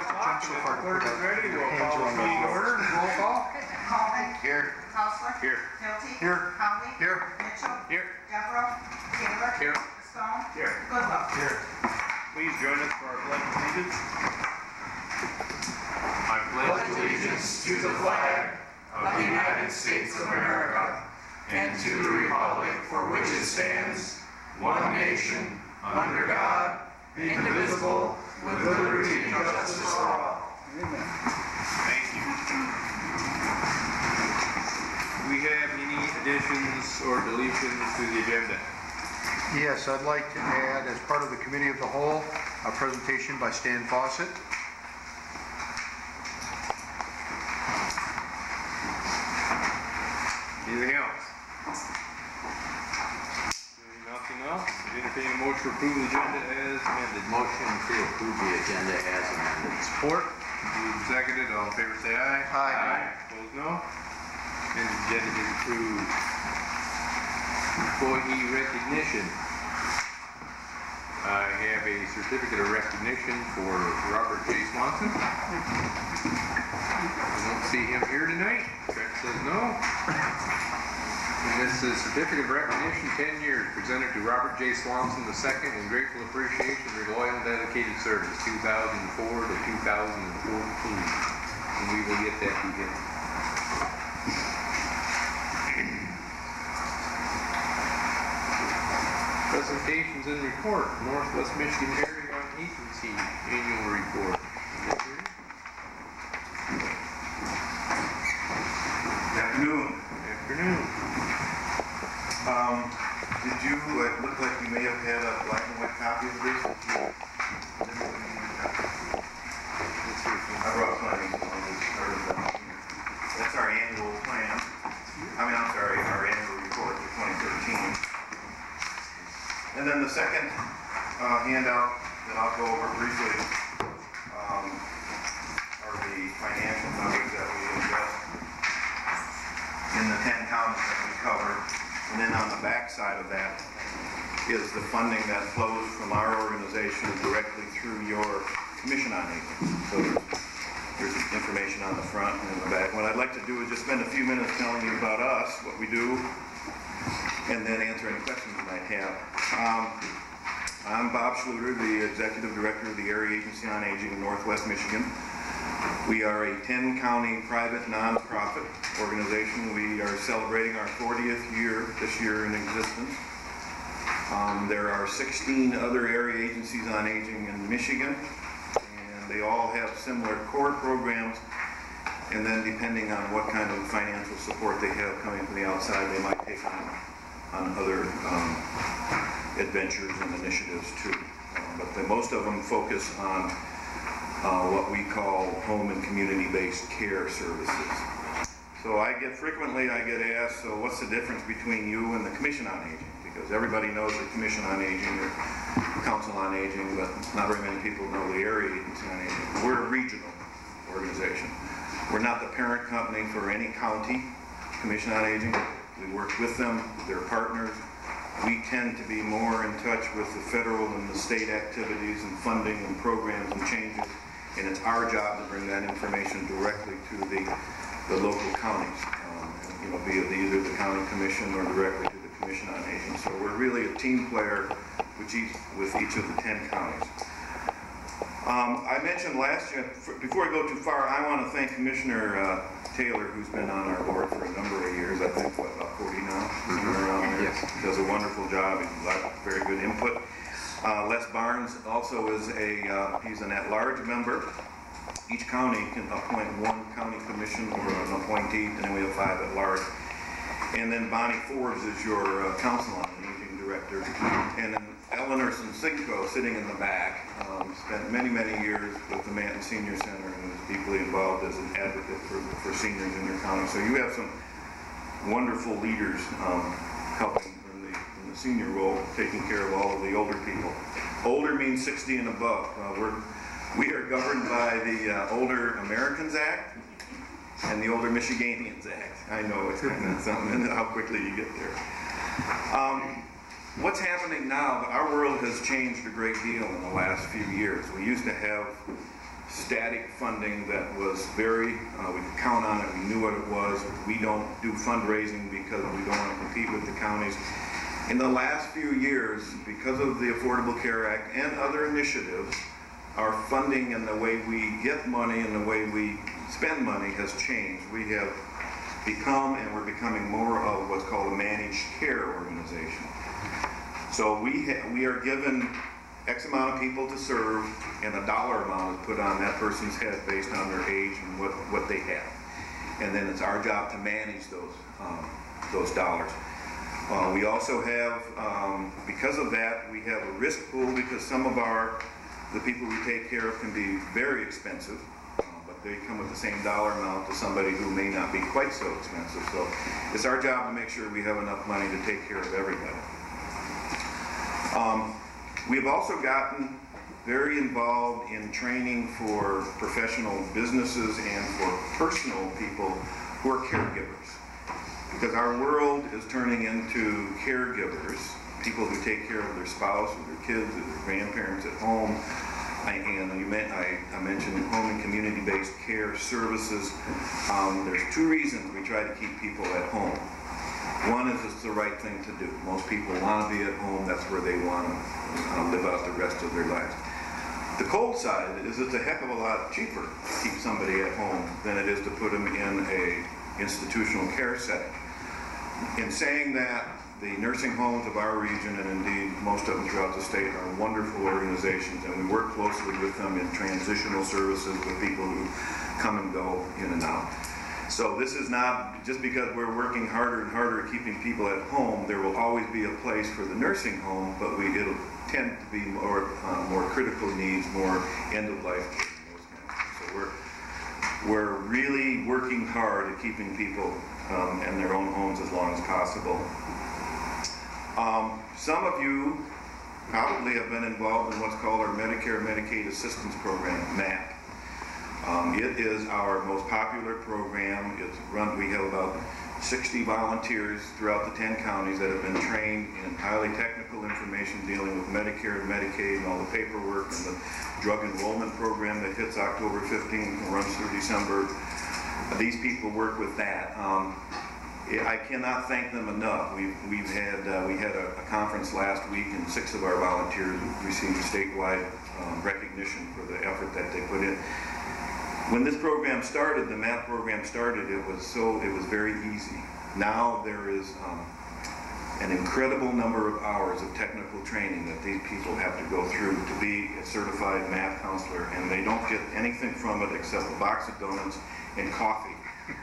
Clerk is ready. We'll call the meeting order. Roll call. Coleman. Here. Counselor. Here. Hilty. Here. Conley. Here. Mitchell. Here. Devereaux. Taylor. Here. Stone. Here. Goodwill. Here. Please join us for our pledge of allegiance. I pledge allegiance to the flag of the United States of America and to the republic for which it stands, one nation, under God, indivisible, with liberty and justice for all. Amen. Thank you. Do we have any additions or deletions to the agenda? Yes, I'd like to add, as part of the Committee of the Whole, a presentation by Stan Fawcett. Anything else? Nothing else? Entertain a motion to approve the agenda as amended. Motion to approve the agenda as amended. Support. Moved and seconded. All in favor say aye. Aye. Opposed no. And the agenda is approved. Employee recognition. I have a certificate of recognition for Robert J. Swanson. I don't see him here tonight. Trent says no. And this is certificate of recognition, 10 years, presented to Robert J. Swanson II in grateful appreciation for his loyal and dedicated service, 2004 to 2014. And we will get that to him. Presentations and report, Northwest Michigan Area on Agency Annual Report. Good afternoon. Afternoon. Did you, it looked like you may have had a black and white copy of this? I brought plenty. That's our annual plan. I'm sorry, our annual report for 2013. And then the second handout that I'll go over briefly are the financial numbers that we invest in the 10 counties that we cover. And then on the back side of that is the funding that flows from our organization directly through your Commission on Aging. So there's information on the front and in the back. What I'd like to do is just spend a few minutes telling you about us, what we do, and then answer any questions you might have. I'm Bob Schluter, the Executive Director of the Area Agency on Aging in Northwest Michigan. We are a 10-county private nonprofit organization. We are celebrating our 40th year this year in existence. There are 16 other area agencies on aging in Michigan, and they all have similar core programs, and then depending on what kind of financial support they have coming from the outside, they might take on other adventures and initiatives too. But most of them focus on what we call home and community-based care services. So frequently I get asked, so what's the difference between you and the Commission on Aging? Because everybody knows the Commission on Aging or Council on Aging, but not very many people know the Area Agency on Aging. We're a regional organization. We're not the parent company for any county Commission on Aging. We work with them, they're partners. We tend to be more in touch with the federal and the state activities and funding and programs and changes, and it's our job to bring that information directly to the local counties, via either the county commission or directly to the Commission on Aging. So we're really a team player with each of the 10 counties. I mentioned last year, before I go too far, I want to thank Commissioner Taylor, who's been on our board for a number of years, I think, about 40 now? Somewhere around there. Yes. He does a wonderful job. He's got very good input. Les Barnes also is he's an at-large member. Each county can appoint one county commission or an appointee, and then we have 5 at large. And then Bonnie Forbes is your Council on Aging Director. And then Eleanor Sincinko, sitting in the back, spent many, many years with the Manton Senior Center and was deeply involved as an advocate for seniors in your county. So you have some wonderful leaders helping in the senior role, taking care of all of the older people. Older means 60 and above. We are governed by the Older Americans Act and the Older Michiganians Act. I know it's kind of something, how quickly you get there. What's happening now, our world has changed a great deal in the last few years. We used to have static funding that was very, we could count on it, we knew what it was. We don't do fundraising because we don't want to compete with the counties. In the last few years, because of the Affordable Care Act and other initiatives, our funding and the way we get money and the way we spend money has changed. We have become, and we're becoming more of what's called a managed care organization. So we are given X amount of people to serve, and a dollar amount is put on that person's head based on their age and what they have. And then it's our job to manage those dollars. We also have, because of that, we have a risk pool because some of the people we take care of can be very expensive, but they come with the same dollar amount to somebody who may not be quite so expensive. So it's our job to make sure we have enough money to take care of everybody. We've also gotten very involved in training for professional businesses and for personal people who are caregivers. Because our world is turning into caregivers, people who take care of their spouse or their kids or their grandparents at home. I mentioned home and community-based care services. There's two reasons we try to keep people at home. One is it's the right thing to do. Most people want to be at home. That's where they want to live out the rest of their lives. The cold side is it's a heck of a lot cheaper to keep somebody at home than it is to put them in a institutional care setting. In saying that, the nursing homes of our region, and indeed most of them throughout the state, are wonderful organizations, and we work closely with them in transitional services with people who come and go in and out. So this is not, just because we're working harder and harder at keeping people at home, there will always be a place for the nursing home, but it'll tend to be more critical needs, more end-of-life care, and those kinds of things. So we're really working hard at keeping people in their own homes as long as possible. Some of you probably have been involved in what's called our Medicare Medicaid Assistance Program, MAP. It is our most popular program. We have about 60 volunteers throughout the 10 counties that have been trained in highly technical information dealing with Medicare and Medicaid and all the paperwork and the drug enrollment program that hits October 15th and runs through December. These people work with that. I cannot thank them enough. We had a conference last week, and 6 of our volunteers received statewide recognition for the effort that they put in. When this program started, the MAP program started, it was very easy. Now there is an incredible number of hours of technical training that these people have to go through to be a certified MAP counselor, and they don't get anything from it except a box of donuts and coffee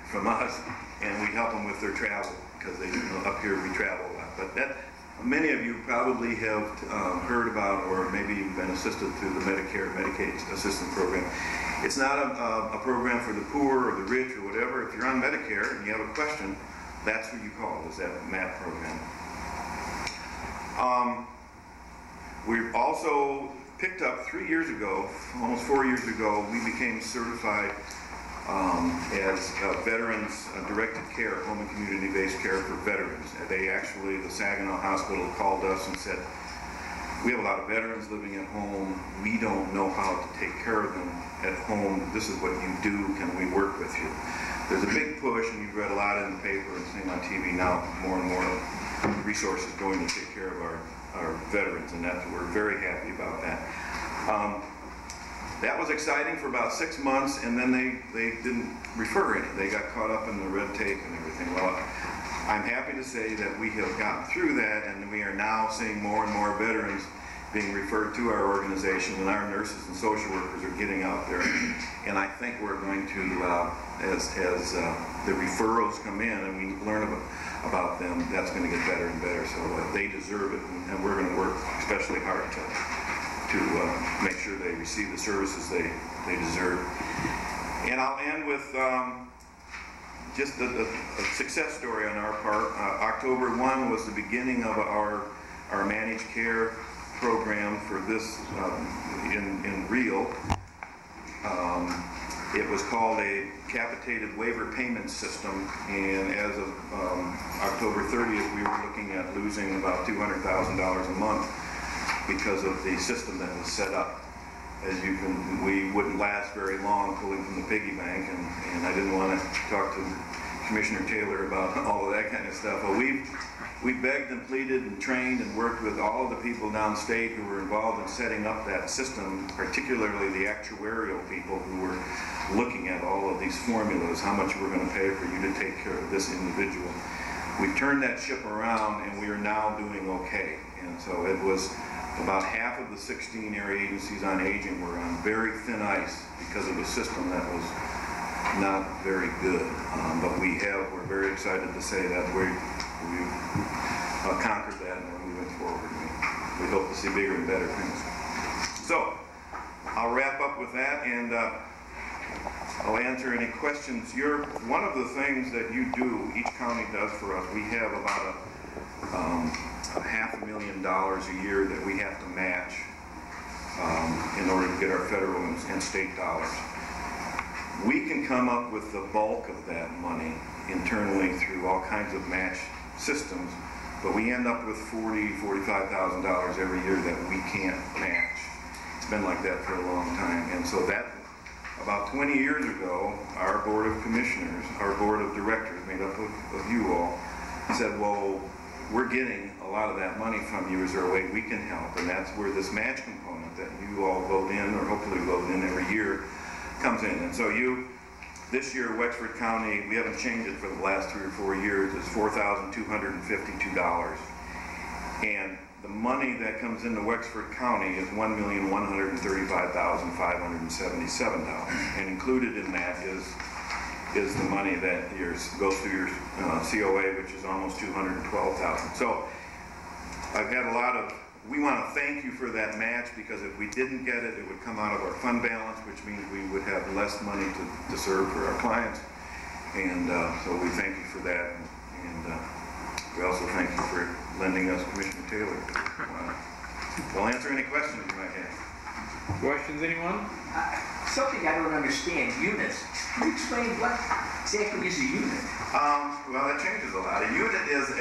from us, and we help them with their travel, because up here we travel a lot. But many of you probably have heard about, or maybe you've been assisted through the Medicare Medicaid Assistance Program. It's not a program for the poor or the rich or whatever. If you're on Medicare and you have a question, that's who you call, is that MAP program. We've also picked up 3 years ago, almost 4 years ago, we became certified as veterans directed care, home and community-based care for veterans. The Saginaw Hospital called us and said, we have a lot of veterans living at home. We don't know how to take care of them at home. This is what you do. Can we work with you? There's a big push, and you've read a lot in the paper and seen on TV now, more and more resources going to take care of our veterans, and we're very happy about that. That was exciting for about 6 months, and then they didn't refer any. They got caught up in the red tape and everything. Well, I'm happy to say that we have gotten through that, and we are now seeing more and more veterans being referred to our organization, and our nurses and social workers are getting out there. And I think we're going to, as the referrals come in and we learn about them, that's going to get better and better. So they deserve it, and we're going to work especially hard to make sure they receive the services they deserve. And I'll end with just a success story on our part. October 1 was the beginning of our managed care program for this in Real. It was called a capitated waiver payment system, and as of October 30th, we were looking at losing about $200,000 a month because of the system that was set up. we wouldn't last very long pulling from the piggy bank, and I didn't want to talk to Commissioner Taylor about all of that kind of stuff. But we begged and pleaded and trained and worked with all of the people downstate who were involved in setting up that system, particularly the actuarial people who were looking at all of these formulas, how much we're going to pay for you to take care of this individual. We turned that ship around, and we are now doing okay. And so it was about half of the 16 area agencies on aging were on very thin ice because of a system that was not very good. But we're very excited to say that we've conquered that, and we're moving forward. We hope to see bigger and better things. So I'll wrap up with that, and I'll answer any questions. One of the things that you do, each county does for us, we have about $500,000 a year that we have to match in order to get our federal and state dollars. We can come up with the bulk of that money internally through all kinds of match systems, but we end up with $40,000, $45,000 every year that we can't match. It's been like that for a long time, and so that about 20 years ago, our board of commissioners, our board of directors, made up of you all, said, well, we're getting a lot of that money from you. Is there a way we can help? And that's where this match component that you all vote in, or hopefully vote in every year, comes in. And so this year, Wexford County, we haven't changed it for the last 3 or 4 years, is $4,252. And the money that comes into Wexford County is $1,135,577. And included in that is the money that goes through your COA, which is almost $212,000. So I've had we want to thank you for that match, because if we didn't get it, it would come out of our fund balance, which means we would have less money to serve for our clients. And so we thank you for that. And we also thank you for lending us Commissioner Taylor. We'll answer any questions you might have. Questions, anyone? Something I don't understand, units. Can you explain what exactly is a unit? Well, it changes a lot. A unit is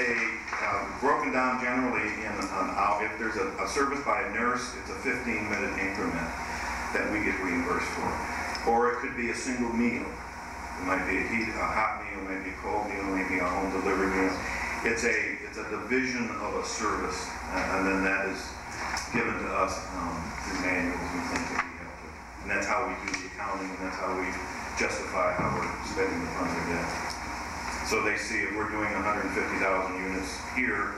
broken down generally in if there's a service by a nurse, it's a 15-minute increment that we get reimbursed for. Or it could be a single meal. It might be a hot meal, maybe a cold meal, maybe a home delivery meal. It's a division of a service, and then that is given to us through manuals and things that we have to. And that's how we do the accounting, and that's how we justify how we're spending the funds we get. So they see if we're doing 150,000 units here,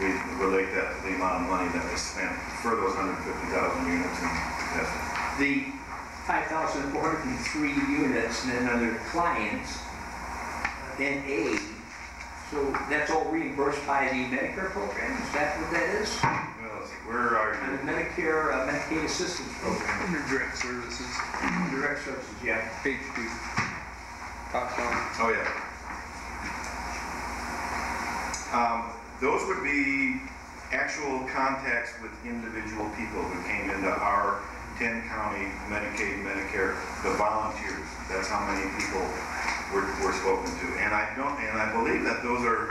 we relate that to the amount of money that was spent for those 150,000 units. And the 5,403 units, and then under clients, then A. So that's all reimbursed by the Medicare program? Is that what that is? Well, let's see, where are you? The Medicare Medicaid assistance program. Under direct services. Direct services, yeah. Page 2. Top down. Oh, yeah. Those would be actual contacts with individual people who came into our 10-county Medicaid, Medicare, the volunteers. That's how many people were spoken to. And I believe that those are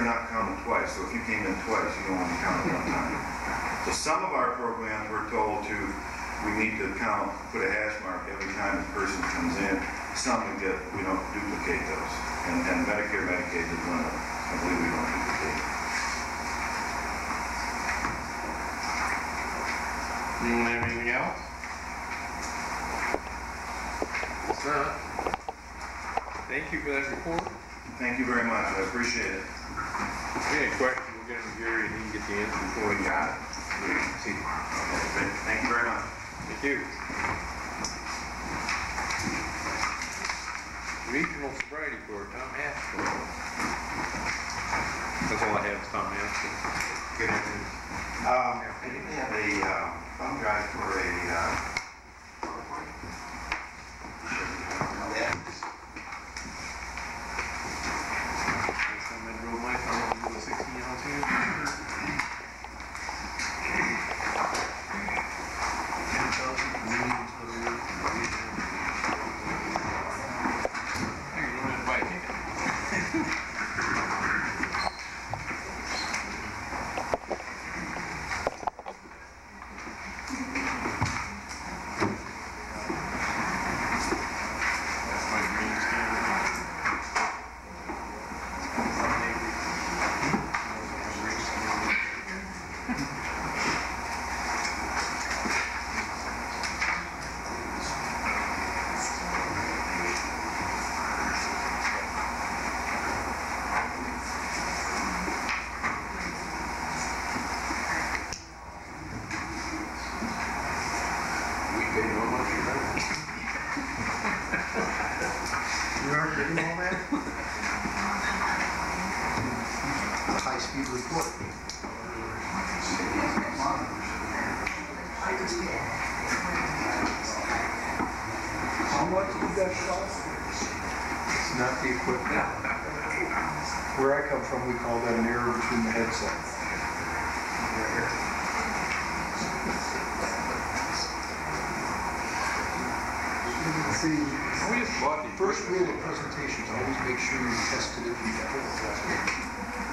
not counted twice. So if you came in twice, you don't want to count one time. So some of our programs we're told we need to put a hash mark every time a person comes in. Some we don't duplicate those. And Medicare, Medicaid is one of them. I believe we don't duplicate. Anyone have anything else? It's not. Thank you for that report. Thank you very much. I appreciate it. If you have any questions, we'll get them to Gary and he can get the answer before we got it. See. Okay. Thank you very much. Thank you. Regional Sobriety Corps, Tom Haskell. That's all I have is Tom Haskell. Good afternoon. I didn't have a thumb drive for a PowerPoint. Last time I drove my car, I was 16 years old. Okay, no motion, right? You aren't getting all that? High-speed report. How much did that cost? It's not the equipment. Where I come from, we call that an error between the headsets. See, We just bought the first equipment. rule of presentations, always make sure you tested it before.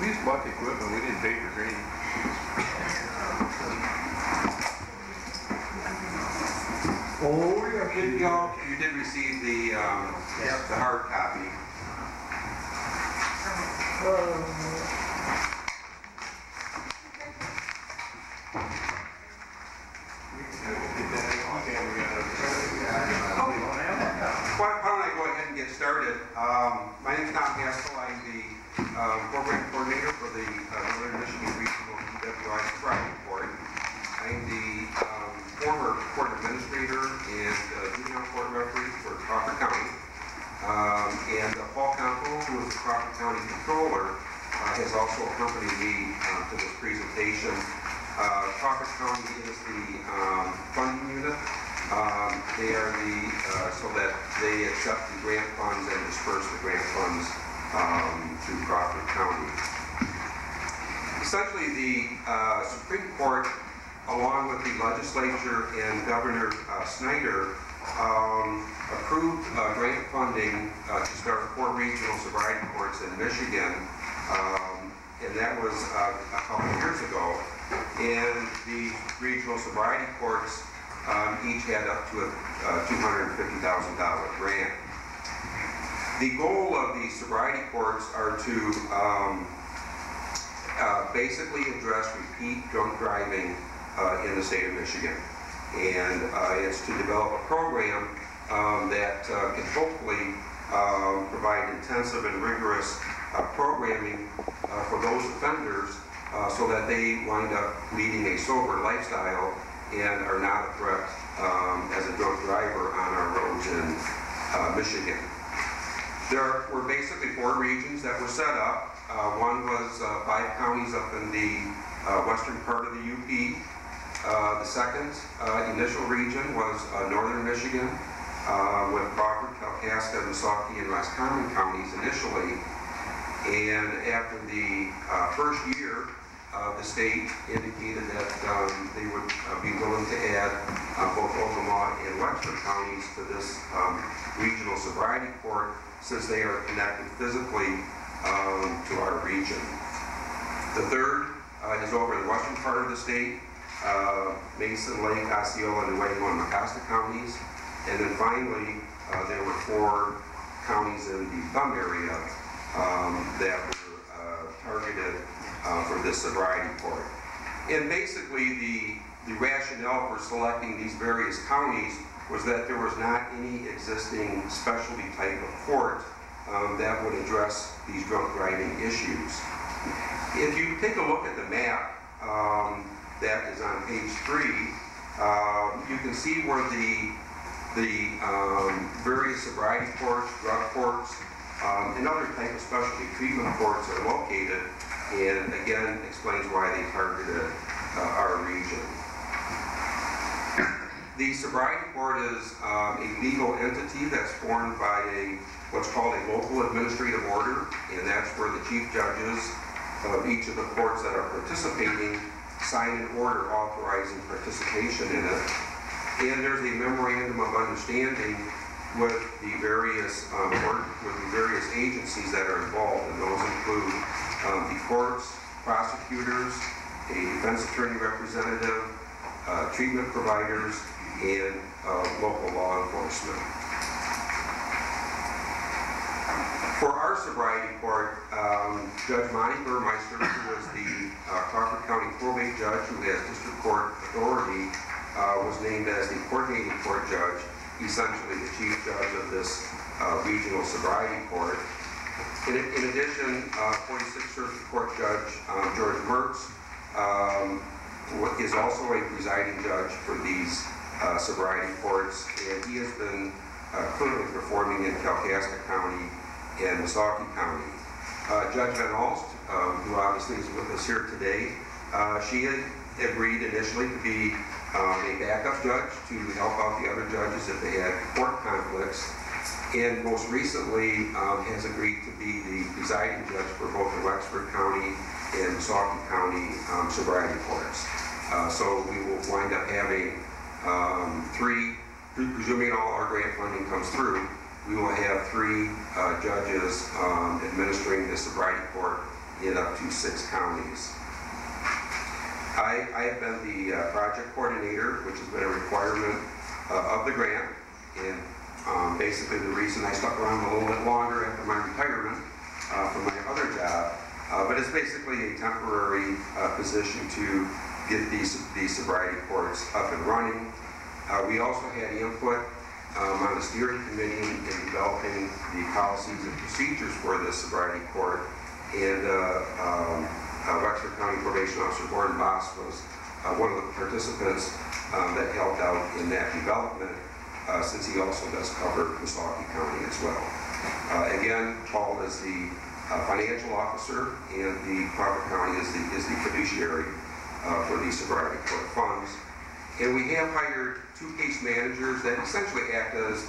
We just bought the equipment, we didn't pay for training. Oh, yeah. You did receive the hard copy. Why don't I go ahead and get started? My name is Tom Haskell. I'm the program coordinator for the Northern Michigan Regional B.O.C Sobriety Court. I'm the former court administrator and juvenile court referee for Crawford County. And Paul Campbell, who is the Crawford County Controller, has also accompanied me to this presentation. Crawford County is the funding unit. They are so that they accept the grant funds and disperse the grant funds to Crawford County. Essentially, the Supreme Court, along with the legislature and Governor Snyder, approved grant funding to start 4 regional sobriety courts in Michigan, and that was a couple of years ago. And the regional sobriety courts each had up to a $250,000 grant. The goal of the sobriety courts are to basically address repeat drunk driving in the state of Michigan. And it's to develop a program that can hopefully provide intensive and rigorous programming for those offenders so that they wind up leading a sober lifestyle and are not a threat as a drunk driver on our roads in Michigan. There were basically 4 regions that were set up. One was 5 counties up in the western part of the UP. The second initial region was northern Michigan with Crawford, Kalkaska, Missaukee, and Roscommon counties initially. And after the first year, the state indicated that they would be willing to add both Ogama and Wexford counties to this regional sobriety court since they are connected physically to our region. The third is over in the western part of the state, Mason, Lake, Osceola, Nuevo, and Mecosta counties. And then finally, there were 4 counties in the Thumb area that were targeted for this sobriety court. And basically, the rationale for selecting these various counties was that there was not any existing specialty type of court that would address these drunk driving issues. If you take a look at the map that is on page 3, you can see where the various sobriety courts, drug courts, and other type of specialty treatment courts are located, and again explains why they targeted our region. The sobriety court is a legal entity that's formed by what's called a local administrative order, and that's where the chief judges of each of the courts that are participating sign an order authorizing participation in it. And there's a memorandum of understanding with the various agencies that are involved, and those include the courts, prosecutors, a defense attorney representative, treatment providers, and local law enforcement. For our sobriety court, Judge Monty Burmeister, who was the Crawford County probate judge who has district court authority, was named as the coordinating court judge, essentially the chief judge of this regional sobriety court. In addition, 46th Circuit Court Judge George Mertz is also a presiding judge for these sobriety courts, and he has been currently performing in Kalkaska County and Missaukee County. Judge Van Alst, who obviously is with us here today, she had agreed initially to be a backup judge to help out the other judges if they had court conflicts, and most recently has agreed to be the presiding judge for both the Wexford County and Missaukee County sobriety courts. So we will wind up having three, presuming all our grant funding comes through, we will have 3 judges administering the sobriety court in up to 6 counties. I have been the project coordinator, which has been a requirement of the grant, and basically the reason I stuck around a little bit longer after my retirement from my other job, but it's basically a temporary position to get these sobriety courts up and running. We also had input on the steering committee in developing the policies and procedures for the sobriety court, and Wexford County Probation Officer Gordon B.O.C was one of the participants that helped out in that development, since he also does cover Missaukee County as well. Again, Paul is the financial officer, and the Crawford County is the fiduciary for the sobriety court funds. And we have hired 2 case managers that essentially act as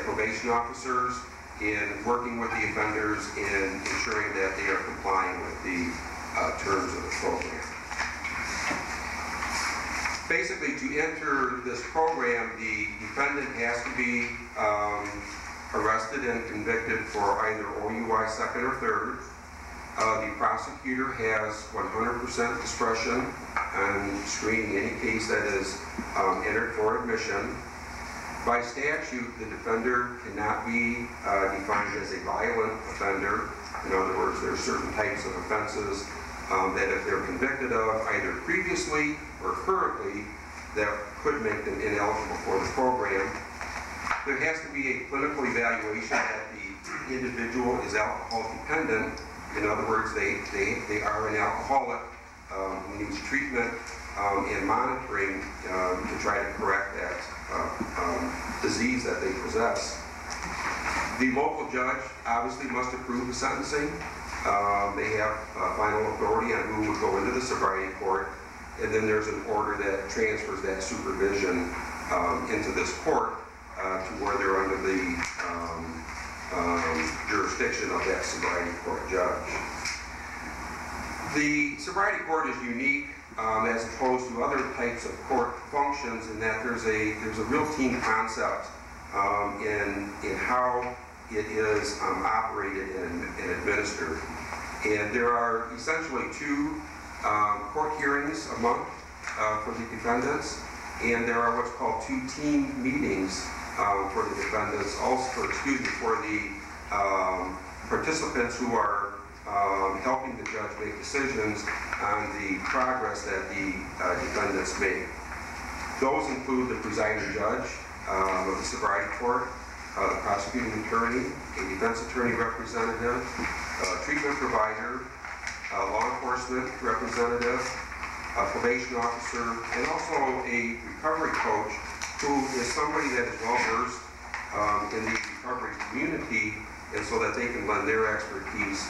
probation officers in working with the offenders and ensuring that they are complying with the terms of the program. Basically, to enter this program, the defendant has to be arrested and convicted for either OUI second or third. The prosecutor has 100% discretion on screening any case that is entered for admission. By statute, the defender cannot be defined as a violent offender. In other words, there are certain types of offenses that if they're convicted of either previously or currently, that could make them ineligible for the program. There has to be a clinical evaluation that the individual is alcohol dependent. In other words, they are an alcoholic who needs treatment and monitoring to try to correct that disease that they possess. The local judge obviously must approve the sentencing. They have final authority on who would go into the sobriety court, and then there's an order that transfers that supervision into this court to where they're under the jurisdiction of that sobriety court judge. The sobriety court is unique as opposed to other types of court functions in that there's a real team concept in how it is operated and administered. And there are essentially 2 court hearings a month for the defendants, and there are what's called 2 team meetings for the defendants, also for the participants who are helping the judge make decisions on the progress that the defendants make. Those include the presiding judge of the sobriety court, the prosecuting attorney, a defense attorney representative, a treatment provider, a law enforcement representative, a probation officer, and also a recovery coach who is somebody that is well versed in the recovery community, and so that they can lend their expertise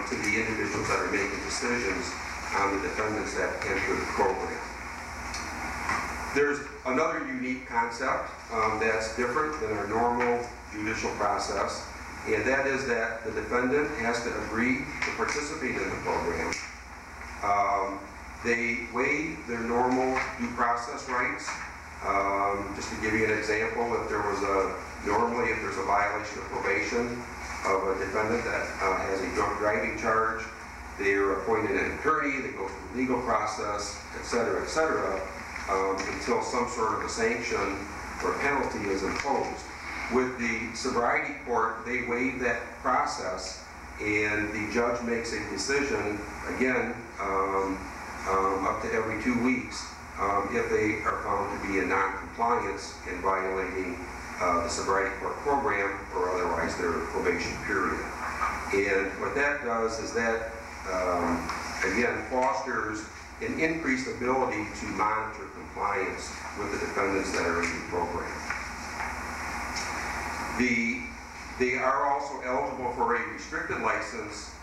to the individuals that are making decisions on the defendants that enter the program. There's another unique concept that's different than our normal judicial process, and that is that the defendant has to agree to participate in the program. They waive their normal due process rights. Just to give you an example, if there's a violation of probation of a defendant that has a drunk driving charge, they are appointed an attorney, they go through the legal process, et cetera, until some sort of a sanction or penalty is imposed. With the sobriety court, they waive that process, and the judge makes a decision, again, up to every 2 weeks, if they are found to be in non-compliance and violating the sobriety court program or otherwise their probation period. And what that does is that, again, fosters an increased ability to monitor compliance with the defendants that are in the program. They are also eligible for a restricted license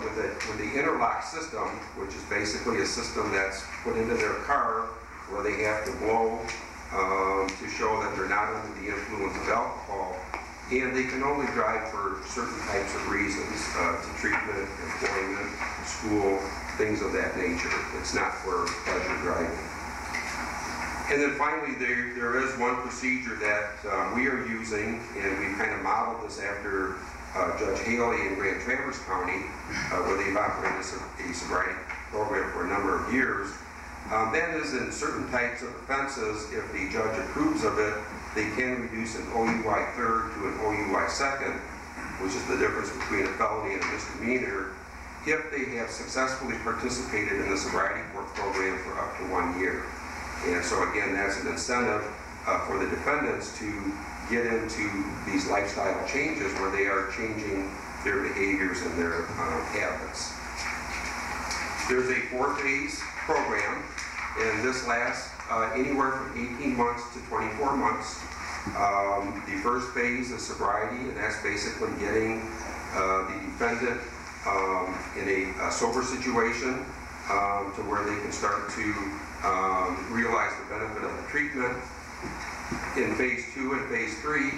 with the interlock system, which is basically a system that's put into their car where they have to blow to show that they're not under the influence of alcohol, and they can only drive for certain types of reasons, to treatment, employment, school, things of that nature. It's not for pleasure driving. And then finally, there is one procedure that we are using, and we kind of modeled this after Judge Haley in Grand Traverse County, where they've operated a sobriety program for a number of years. That is, in certain types of offenses, if the judge approves of it, they can reduce an OUI third to an OUI second, which is the difference between a felony and a misdemeanor, if they have successfully participated in the sobriety program for up to 1 year. And so again, that's an incentive for the defendants to get into these lifestyle changes where they are changing their behaviors and their habits. There's a 4-phase program, and this lasts anywhere from 18 months to 24 months. The first phase is sobriety, and that's basically getting the defendant in a sober situation to where they can start to realize the benefit of the treatment. In phase 2 and phase 3,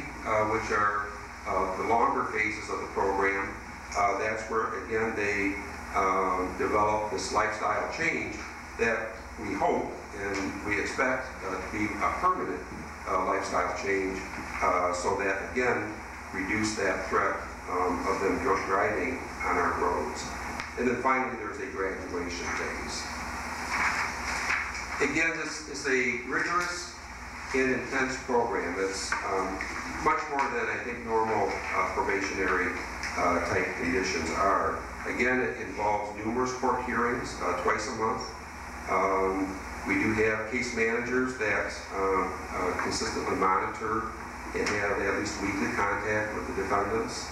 which are the longer phases of the program, that's where again they develop this lifestyle change that we hope and we expect to be a permanent lifestyle change, so that again reduce that threat of them drunk driving on our roads. And then finally, there's a graduation phase. Again, this is a rigorous and intense program. It's much more than I think normal probationary type conditions are. Again, it involves numerous court hearings twice a month. We do have case managers that consistently monitor and have at least weekly contact with the defendants.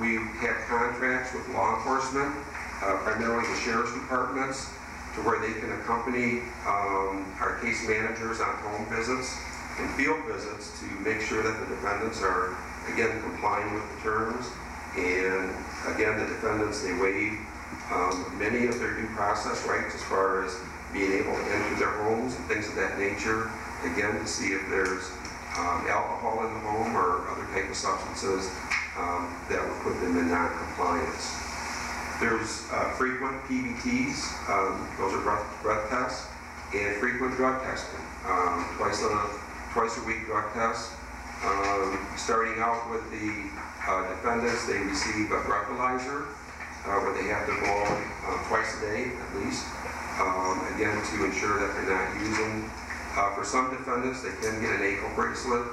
We have contracts with law enforcement, primarily the sheriff's departments, to where they can accompany our case managers on home visits and field visits to make sure that the defendants are, again, complying with the terms. And again, the defendants, they waive many of their due process rights as far as being able to enter their homes and things of that nature, again, to see if there's alcohol in the home or other type of substances that would put them in non-compliance. There's frequent PBTs, those are breath tests, and frequent drug testing, twice a week drug tests. Starting out with the defendants, they receive a breathalyzer where they have to blow twice a day at least, again to ensure that they're not using. For some defendants, they can get an ankle bracelet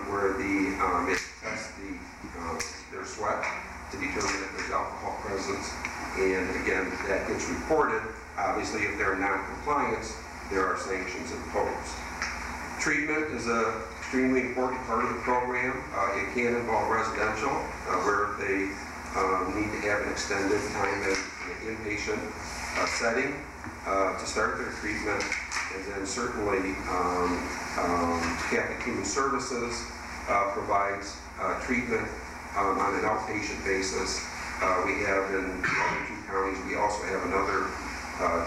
where it tests their sweat to determine if there's alcohol presence, and again, that gets reported. Obviously, if they're in non-compliance, there are sanctions imposed. Treatment is an extremely important part of the program. It can involve residential, where they need to have an extended time in an inpatient setting to start their treatment, and then certainly Catholic Human Services provides treatment on an outpatient basis. We have in the other 2 counties, we also have another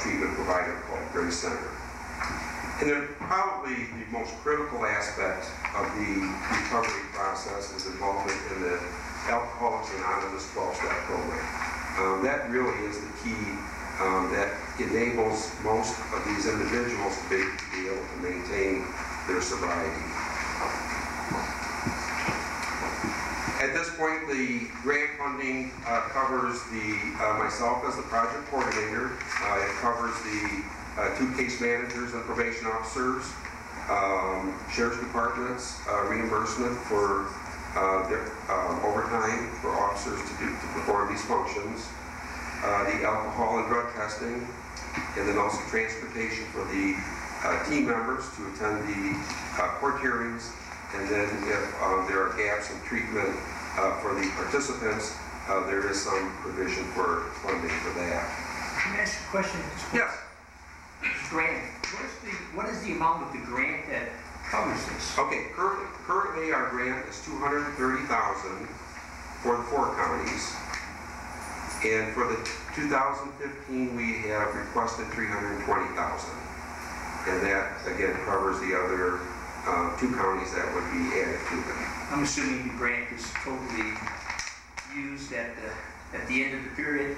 treatment provider called Grace Center. And then probably the most critical aspect of the recovery process is involvement in the Alcoholics Anonymous 12-step program. That really is the key that enables most of these individuals to be able to maintain their sobriety. At this point, the grant funding covers myself as the project coordinator. It covers the 2 case managers and probation officers, sheriff's departments, reimbursement for their overtime for officers to perform these functions, the alcohol and drug testing, and then also transportation for the team members to attend the court hearings. And then if there are gaps in treatment for the participants, there is some provision for funding for that. Can I ask a question? Yes. Grant, what is the amount of the grant that covers this? Okay, currently our grant is $230,000 for the 4 counties. And for the 2015, we have requested $320,000. And that, again, covers the other 2 counties that would be added to it. I'm assuming the grant is totally used at the end of the period?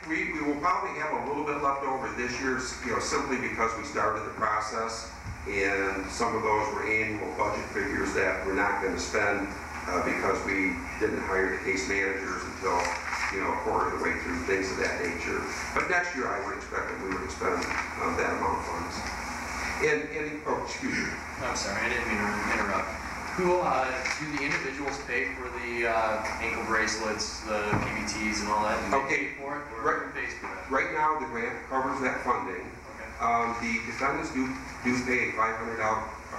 We will probably have a little bit left over this year, simply because we started the process, and some of those were annual budget figures that we're not going to spend because we didn't hire the case managers until, a quarter of the way through, things of that nature. But next year, I would expect that we would expend that amount of funds. Excuse me. I'm sorry, I didn't mean to interrupt. Who do the individuals pay for the ankle bracelets, the PBTs, and all that? Do they pay for it, or who pays for that? Right now, the grant covers that funding. Okay. The defendants do pay a $500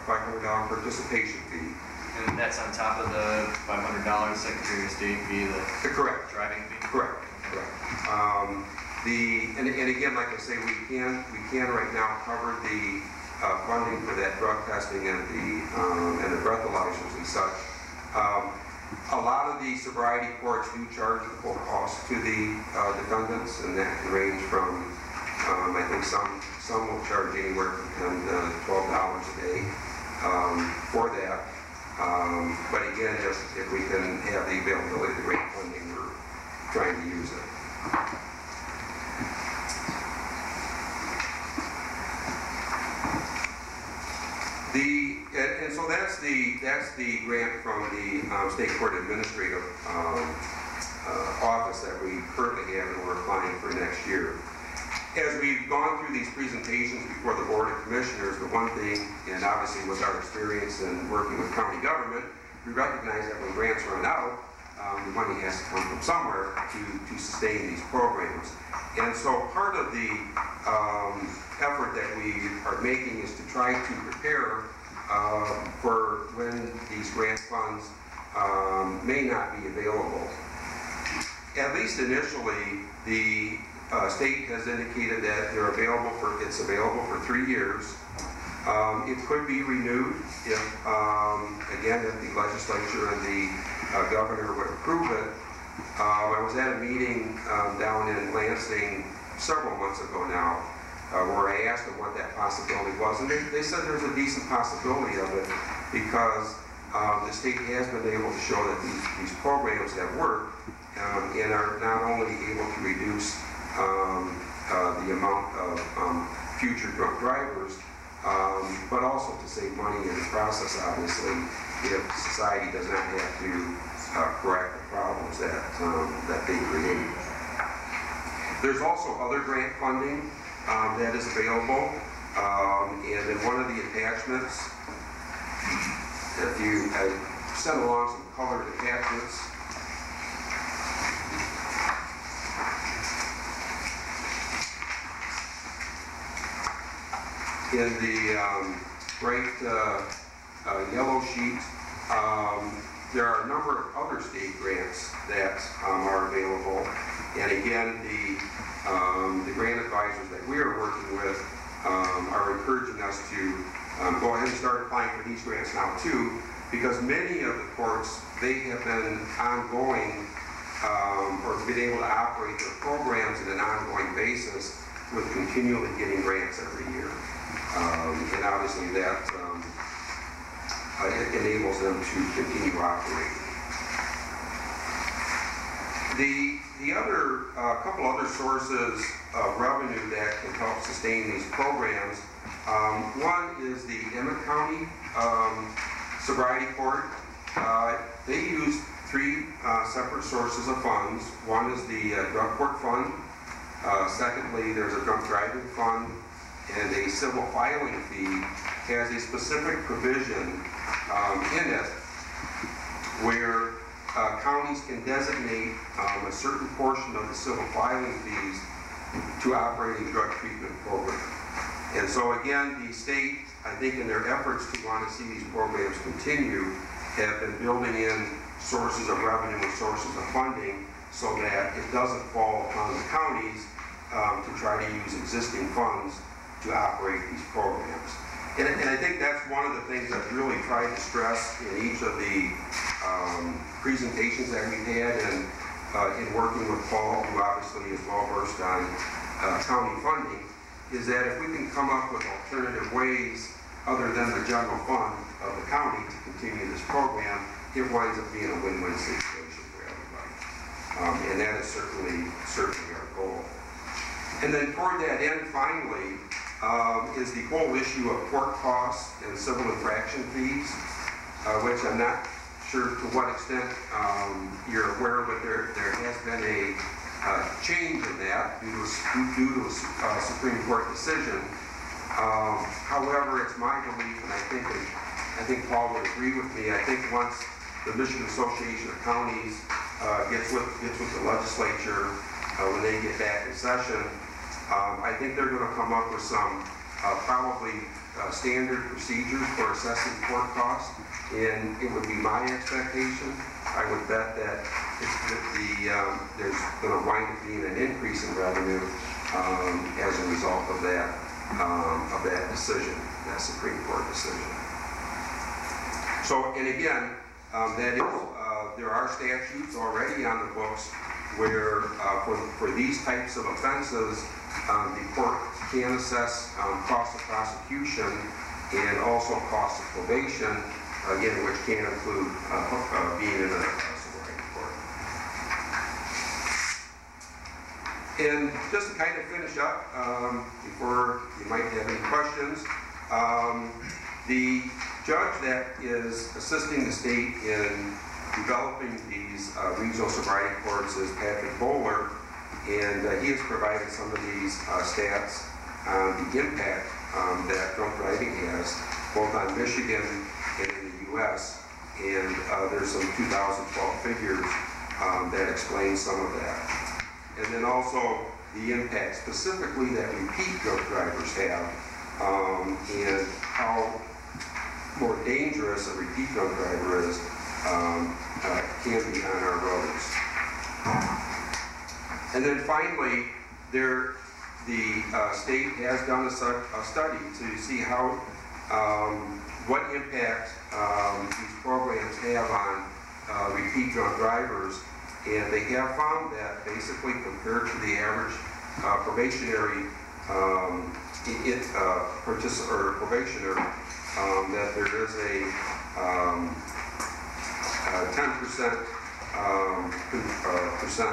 participation fee. And that's on top of the $500 Secretary of State fee, the Correct. driving fee? Correct. And again, like I say, we can right now cover the funding for that drug testing and the breathalyzers and such. A lot of the sobriety courts do charge the full cost to the defendants, and that can range from, I think some will charge anywhere from $10 to $12 a day for that. But again, if we can have the availability of the grant funding, we're trying to use it. And so that's the grant from the State Court Administrative Office that we currently have, and we're applying for next year. As we've gone through these presentations before the Board of Commissioners, the one thing, and obviously with our experience in working with county government, we recognize that when grants run out, the money has to come from somewhere to sustain these programs. And so part of the effort that we are making is to try to prepare for when these grant funds may not be available. At least initially, the state has indicated that it's available for 3 years. It could be renewed if the legislature and the governor would approve it. I was at a meeting down in Lansing several months ago now, where I asked them what that possibility was, and they said there's a decent possibility of it because the state has been able to show that these programs have worked and are not only able to reduce the amount of future drunk drivers, but also to save money in the process, obviously, if society does not have to correct the problems that they create. There's also other grant funding that is available, and in one of the attachments, I sent along some colored attachments. In the bright yellow sheet, there are a number of other state grants that are available, and again, the grant advisors that we are working with are encouraging us to go ahead and start applying for these grants now too, because many of the courts, they have been ongoing or been able to operate their programs on an ongoing basis with continually getting grants every year. And obviously that it enables them to continue operating. The other couple other sources of revenue that can help sustain these programs, one is the Emmett County Sobriety Court. They use 3 separate sources of funds. One is the drug court fund. Secondly, there's a drunk driving fund, and a civil filing fee has a specific provision in it where counties can designate a certain portion of the civil filing fees to operate a drug treatment program. And so again, the state, I think in their efforts to want to see these programs continue, have been building in sources of revenue and sources of funding so that it doesn't fall upon the counties to try to use existing funds to operate these programs. And I think that's one of the things I've really tried to stress in each of the presentations that we've had, and in working with Paul, who obviously is well versed on county funding, is that if we can come up with alternative ways other than the general fund of the county to continue this program, it winds up being a win-win situation for everybody. And that is certainly our goal. And then toward that end, finally, is the whole issue of court costs and civil infraction fees, which I'm not sure to what extent you're aware, but there has been a change in that due to a Supreme Court decision. However, it's my belief, and I think Paul would agree with me, I think once the Michigan Association of Counties gets with the legislature when they get back in session, I think they're going to come up with some probably standard procedures for assessing court costs, and it would be my expectation, I would bet that there's going to wind up being an increase in revenue as a result of that decision, that Supreme Court decision. So, and again, that is, there are statutes already on the books where for these types of offenses, the court can assess cost of prosecution and also cost of probation, again, which can include being in a civil rights court. And just to kind of finish up, before you might have any questions, the judge that is assisting the state in developing these regional sobriety courts is Patrick Bowler, and he has provided some of these stats on the impact that drunk driving has, both on Michigan and in the U.S., and there's some 2012 figures that explain some of that. And then also the impact specifically that repeat drunk drivers have, and how more dangerous a repeat drunk driver is, can be on our roads. And then finally, the state has done a study to see how, what impact these programs have on repeat drunk drivers, and they have found that basically compared to the average probationary probationer, that there is a 10%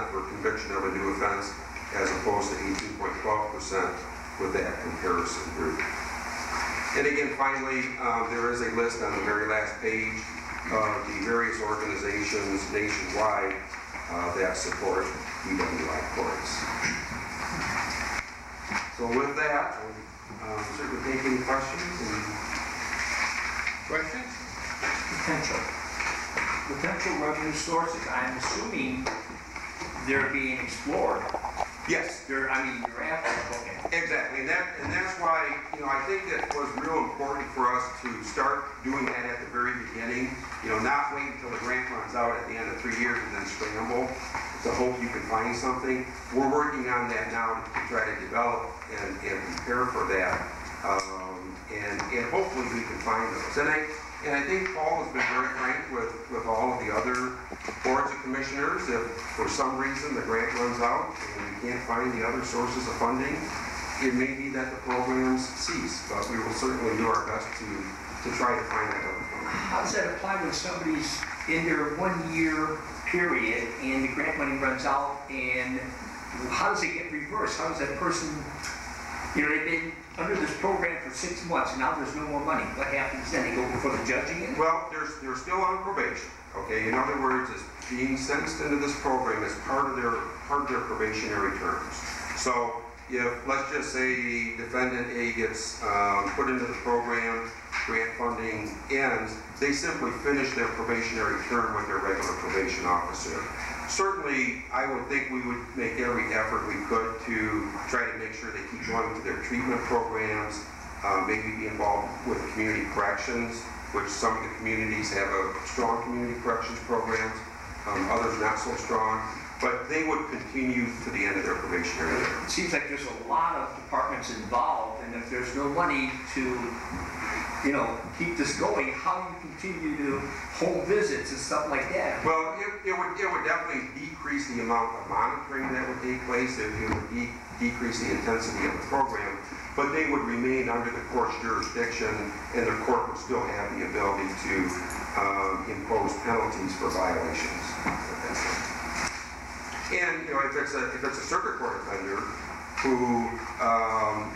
for conviction of a new offense, as opposed to 18.12% with that comparison group. And again, finally, there is a list on the very last page of the various organizations nationwide that support DWI courts. So with that, I'll certainly take any questions. Questions? Potential revenue sources, I'm assuming they're being explored. Yes. You're after, okay. Exactly, and that's why, I think it was real important for us to start doing that at the very beginning, not wait until the grant runs out at the end of 3 years and then scramble to hope you can find something. We're working on that now to try to develop and prepare for that, and hopefully we can find those. And I think Paul has been very frank with all of the other boards of commissioners. If for some reason the grant runs out and we can't find the other sources of funding, it may be that the programs cease, but we will certainly do our best to try to find that other funding. How does that apply when somebody's in their 1 year period and the grant money runs out, and how does it get reversed? How does that person, they've been under this program for 6 months and now there's no more money. What happens then? They go before the judge again? Well, they're still on probation. Okay, in other words, it's being sentenced into this program as part of their probationary terms. So if, let's just say, defendant A gets put into the program, grant funding ends, they simply finish their probationary term with their regular probation officer. Certainly, I would think we would make every effort we could to try to make sure they keep going to their treatment programs, maybe be involved with community corrections, which some of the communities have a strong community corrections programs, others not so strong. but they would continue to the end of their probationary term. It seems like there's a lot of departments involved, and if there's no money to, you know, keep this going, how do you continue to home visits and stuff like that? Well, it would definitely decrease the amount of monitoring that would take place. It would decrease the intensity of the program, but they would remain under the court's jurisdiction, and the court would still have the ability to impose penalties for violations. And, you know, if it's a circuit court offender who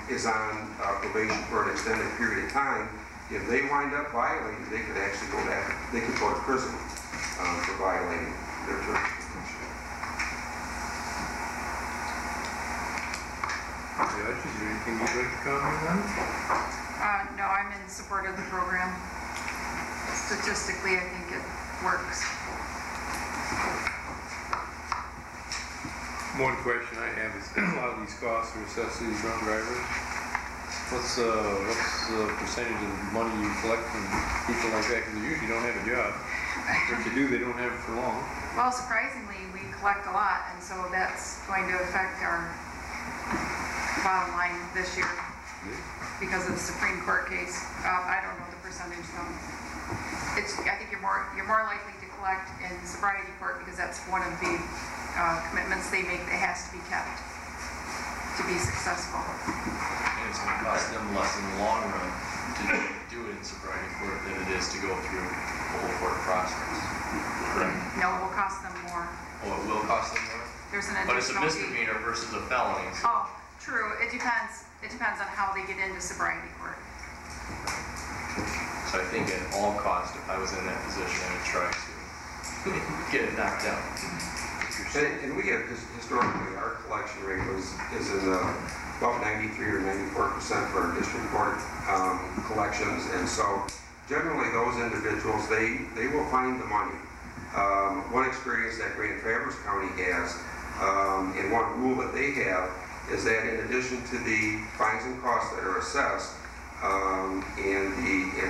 is on probation for an extended period of time, if they wind up violating, they could actually go back, they could go to prison for violating their term of probation. Judge, is there anything you'd like to comment on? No, I'm in support of the program. Statistically, I think it works. One question I have is, a lot of these costs are assessed to these drunk drivers. What's the percentage of money you collect from people like that? Because they usually don't have a job. Or if they do, they don't have it for long. Well, surprisingly, we collect a lot, and so that's going to affect our bottom line this year because of the Supreme Court case. I don't know the percentage though. I think you're more likely to collect in sobriety court because that's one of the commitments they make that has to be kept to be successful. And it's going to cost them less in the long run to do it in sobriety court than it is to go through the whole court process. Correct? No, it will cost them more. Oh, it will cost them more? There's an But it's a additional fee. misdemeanor versus a felony. So Oh, true. It depends. It depends on how they get into sobriety court. So I think at all costs, if I was in that position, I would try to get it knocked out. And we have, historically, our collection rate is in about 93 or 94% for our district court collections. And so generally those individuals, they will find the money. One experience that Grand Traverse County has, and one rule that they have, is that in addition to the fines and costs that are assessed, and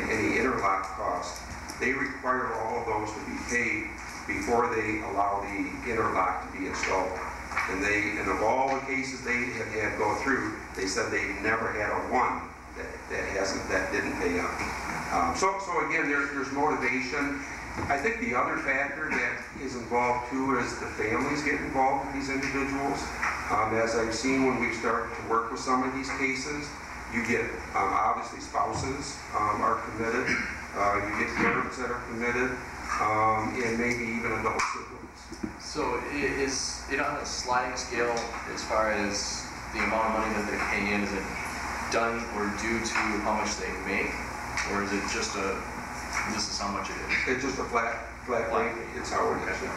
any interlock costs, they require all of those to be paid before they allow the interlock to be installed. And of all the cases they have had go through, they said they've never had a one that didn't pay up. So again, there's motivation. I think the other factor that is involved too is the families get involved in these individuals. As I've seen when we've started to work with some of these cases, you get obviously spouses are committed. You get parents that are committed. And maybe even adult siblings. So is it on a sliding scale as far as the amount of money that they're paying in? Is it done or due to how much they make? Or is it just this is how much it is? It's just a flat rate. It's how it is. Tom,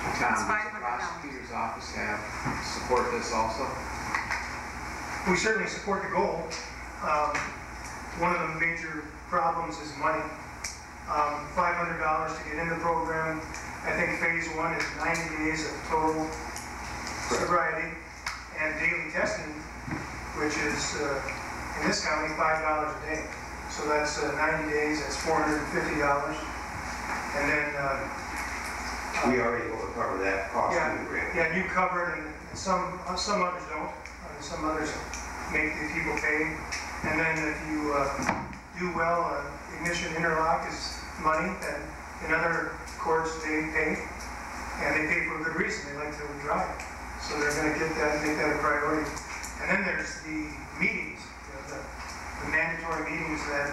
It's does the $500. prosecutor's office have support this also? We certainly support the goal. One of the major problems is money. $500 to get in the program. I think phase 1 is 90 days of total sobriety and daily testing, which is in this county $5 a day. So that's 90 days, that's $450. And then We are able to cover that cost in the grant. yeah, you covered, and some others don't. Some others make the people pay. And then if you do well, ignition interlock is money that in other courts they pay, and they pay for a good reason. They like to drive, so they're going to get that, make that a priority. And then there's the meetings, the mandatory meetings that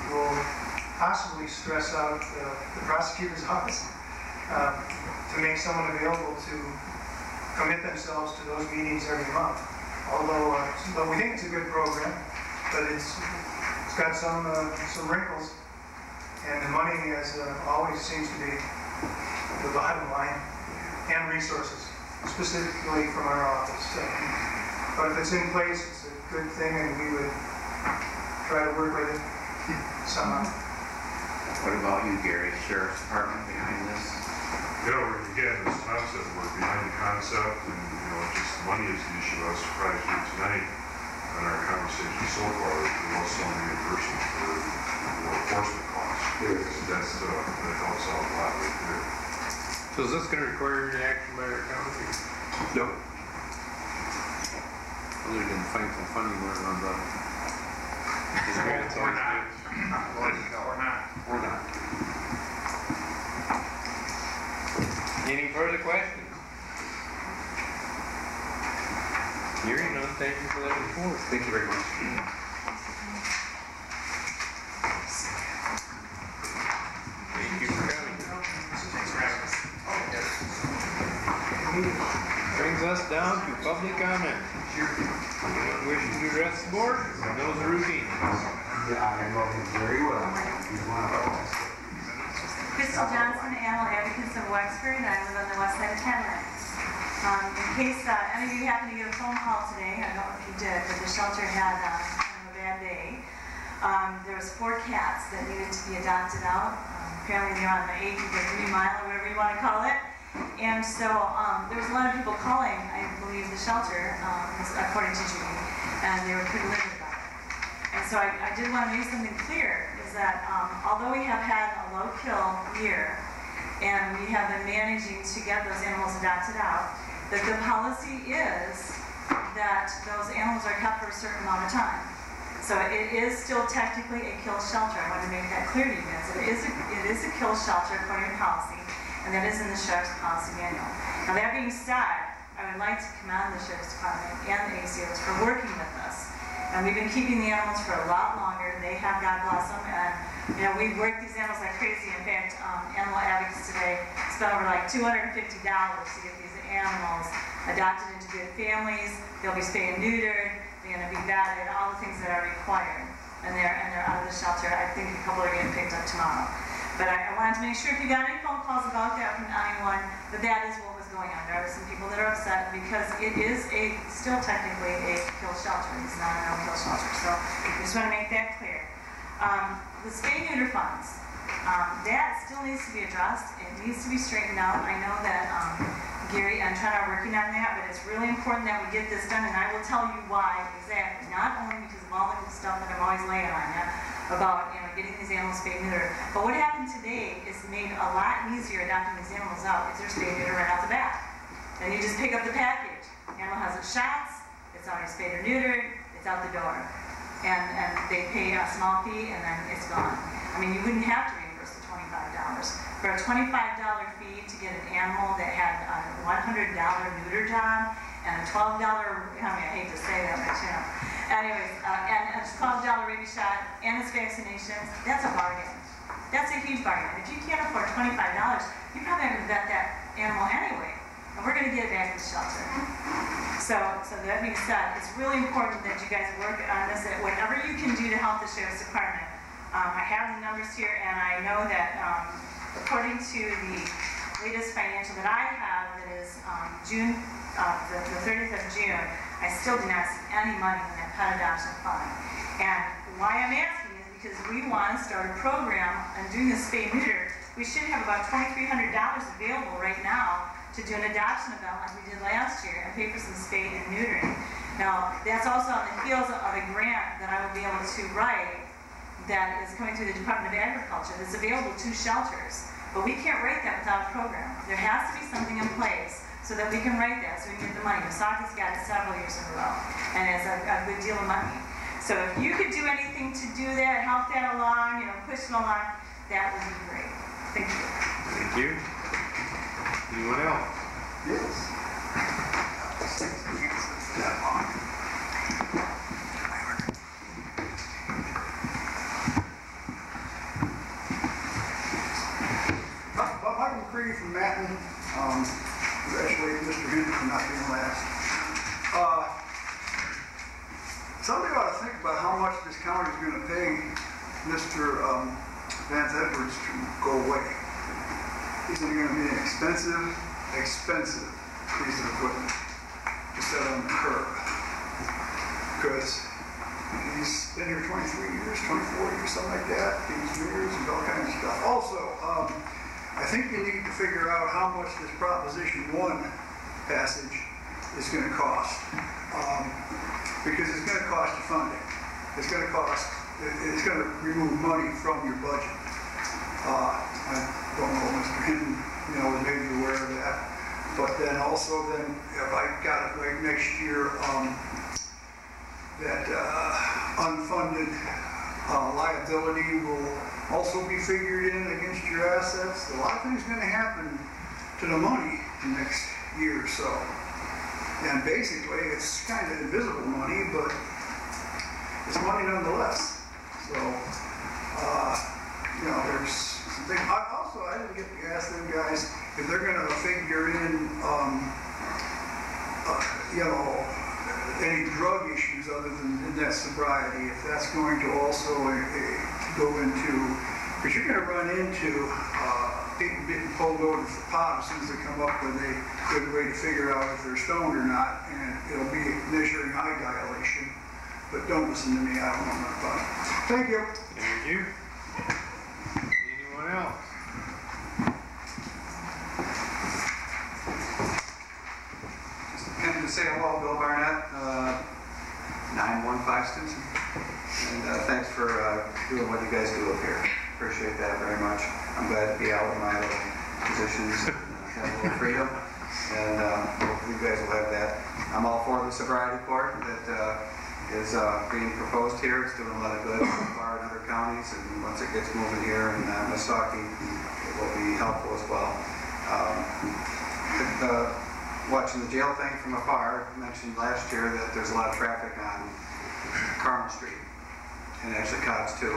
will possibly stress out the prosecutor's office to make someone available to commit themselves to those meetings every month. Although, but we think it's a good program, but it's got some wrinkles. And the money, as always, seems to be the bottom line, and resources, specifically from our office. But if it's in place, it's a good thing, and we would try to work with it somehow. What about you, Gary? Sheriff's Department behind this? Yeah, again, as Tom said, we're behind the concept, and just money is the issue. I was surprised here tonight in our conversation so far that there was some reimbursement for enforcement costs. That helps out a lot right there. So is this gonna require any action by our county? No. Other than find some funding where it runs out? Or not. Or not. Any further questions? Hearing none, thank you for that report. Thank you very much. Thank you for coming. Brings us down to public comment. Anyone wishing to address the board? Those are routine. I know him very well. He's one of us. Crystal Johnson, Animal Advocates of Wexford. I live on the west side of Cadillac. In case any of you happen to get a phone call today, I don't know if you did, but the shelter had kind of a bad day. There was 4 cats that needed to be adopted out. Apparently they're on the 8th of the 3 mile, or whatever you want to call it. And so there was a lot of people calling, I believe, the shelter, according to Judy, and they were pretty livid about it. And so I did want to make something clear, is that although we have had a low kill year, and we have been managing to get those animals adopted out, that the policy is that those animals are kept for a certain amount of time. So it is still technically a kill shelter. I want to make that clear to you guys. It is a kill shelter according to policy, and that is in the Sheriff's Policy Manual. Now that being said, I would like to commend the Sheriff's Department and the ACOs for working with us. And we've been keeping the animals for a lot longer. They have, God bless them, and we've worked these animals like crazy. In fact, Animal Advocates today spent over like $250 to get these animals adopted into good families. They'll be spayed and neutered. They're going to be vetted, all the things that are required. And they're out of the shelter. I think a couple are getting picked up tomorrow. But I wanted to make sure if you got any phone calls about that from anyone, that is what was going on. There are some people that are upset because it is still technically a kill shelter. It's not a no-kill shelter. So I just want to make that clear. The spay-neuter funds, that still needs to be addressed. It needs to be straightened out. I know that Gary and Trent are working on that, but it's really important that we get this done, and I will tell you why exactly. Not only because of all the stuff that I'm always laying on you about getting these animals spayed and neutered, but what happened today is made a lot easier adopting these animals out. Is they're spayed and neutered right out the bat. Then you just pick up the package. Animal has its shots, it's already spayed or neutered, it's out the door. And they pay a small fee and then it's gone. I mean, you wouldn't have to reimburse the $25. For a $25 fee to get an animal that had a $100 neuter job and a $12, I hate to say that, but anyways, and a $12 rabies shot and its vaccinations, that's a bargain. That's a huge bargain. If you can't afford $25, you probably have to vet that animal anyway. And we're going to get it back in the shelter. So that being said, it's really important that you guys work on this, that whatever you can do to help the Sheriff's Department. I have the numbers here, and I know that according to the latest financial that I have, that is June, the 30th of June, I still do not see any money in that pet adoption fund. And why I'm asking is because we want to start a program and doing this spay neuter. We should have about $2,300 available right now to do an adoption event like we did last year and pay for some spay and neutering. Now, that's also on the heels of a grant that I will be able to write that is coming through the Department of Agriculture that's available to shelters. But we can't write that without a program. There has to be something in place so that we can write that, so we can get the money. B.O.C has got it several years in a row, and it's a good deal of money. So if you could do anything to do that, help that along, push it along, that would be great. Thank you. Thank you. Anyone else? Yes. Michael McCready from Matin. Congratulating Mr. Henry for not being last. Somebody ought to think about how much this county is going to pay Mr. Vance Edwards to go away. It's going to be an expensive piece of equipment to set on the curb. Because he's been here 23 years, 24 years, something like that. He's years and all kinds of stuff. Also, I think you need to figure out how much this Proposition 1 passage is going to cost. Because it's going to cost you funding. It's going to remove money from your budget. I don't know, Mr. Hinton, was maybe aware of that. But then also then, if I got it right next year, that unfunded liability will also be figured in against your assets. A lot of things going to happen to the money in the next year or so. And basically, it's kind of invisible money, but it's money nonetheless. So, there's some things. I didn't get to ask them guys if they're going to figure in, any drug issues other than that sobriety, if that's going to also go into, because you're going to run into people getting pulled over for pot as soon as they come up with a good way to figure out if they're stoned or not, and it'll be measuring eye dilation. But don't listen to me, I don't know enough about it. Thank you. Thank you. Anyone else? Came to say hello, Bill Barnett, 915 Stinson. And thanks for doing what you guys do up here. Appreciate that very much. I'm glad to be out of my little positions and have a little freedom. And hopefully you guys will have that. I'm all for the sobriety court that is being proposed here. It's doing a lot of good so far in other counties, and once it gets moving here in Misaki, it will be helpful as well. Watching the jail thing from afar, I mentioned last year that there's a lot of traffic on Carmel Street, and actually Cobb's too,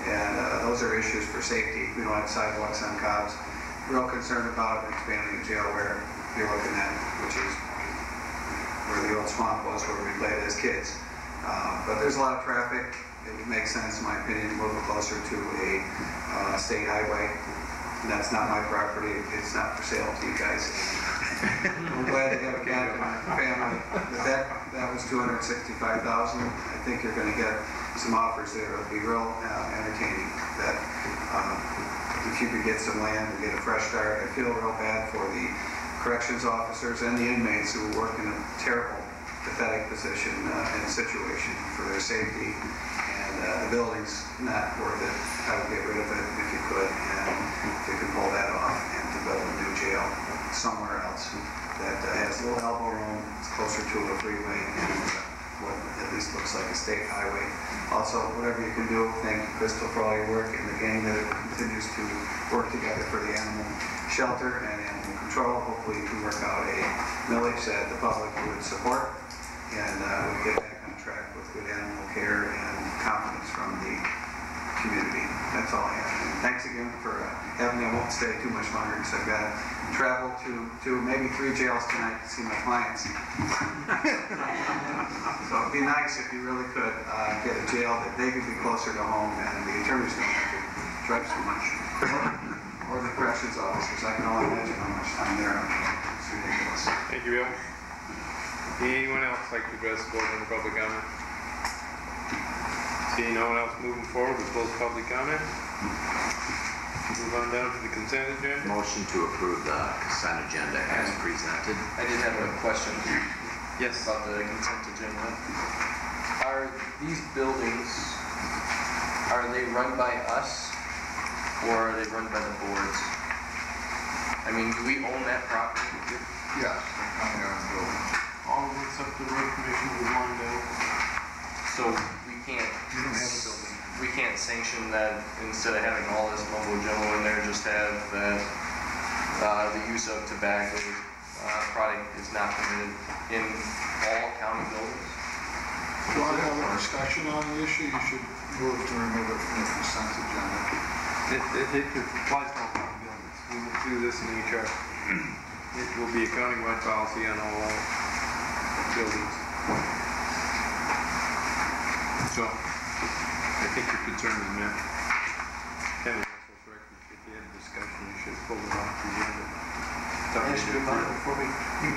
and those are issues for safety. We don't have sidewalks on Cobb's. Real concerned about expanding the jail where you're looking at, which is where the old swamp was, where we played as kids. But there's a lot of traffic. It would make sense, in my opinion, to move it closer to a state highway. And that's not my property. It's not for sale to you guys. I'm glad to have a cat in my family. But that was $265,000. I think you're going to get some offers there. It'll be real entertaining. That if you could get some land and get a fresh start. I feel real bad for the corrections officers and the inmates who work in a terrible, pathetic position and situation for their safety. And the building's not worth it. I would get rid of it if you could, and if you could pull that off and to build a new jail somewhere else that has a little elbow room, it's closer to a freeway, and what at least looks like a state highway. Also, whatever you can do, thank you, Crystal, for all your work, and the gang that continues to work together for the animal shelter and animal control. Hopefully you can work out a millage that the public would support, and we get back on track with good animal care and confidence from the community. That's all I have. And thanks again for having me. I won't stay too much longer because I've got to travel to maybe 3 jails tonight to see my clients. So it'd be nice if you really could get a jail that they could be closer to home and the attorneys don't have to drive so much. Or the corrections officers. I can only imagine how much time they're on. It's ridiculous. Thank you, Bill. Anyone else like to address the board under public comment? Seeing no one else moving forward, we close public comment. Move on down to the consent agenda. Motion to approve the consent agenda as presented. I did have a question. Yes. About the consent agenda. Are these buildings, are they run by us or are they run by the boards? I mean, do we own that property? Yes, they're coming out of the building. All of except the road commission was lined up. So we can't. We don't have a building. We can't sanction that instead of having all this mumbo jumbo in there, just have that the use of tobacco product is not permitted in all county buildings. If you want to have a discussion on the issue, you should move to remove it from the consent agenda. It applies to all county buildings. We will do this in HR. It will be a countywide policy on all buildings. So, I think your concern is met. Kevin also correct me if you had a discussion, you should pull it off the agenda. Yes, you mind before we?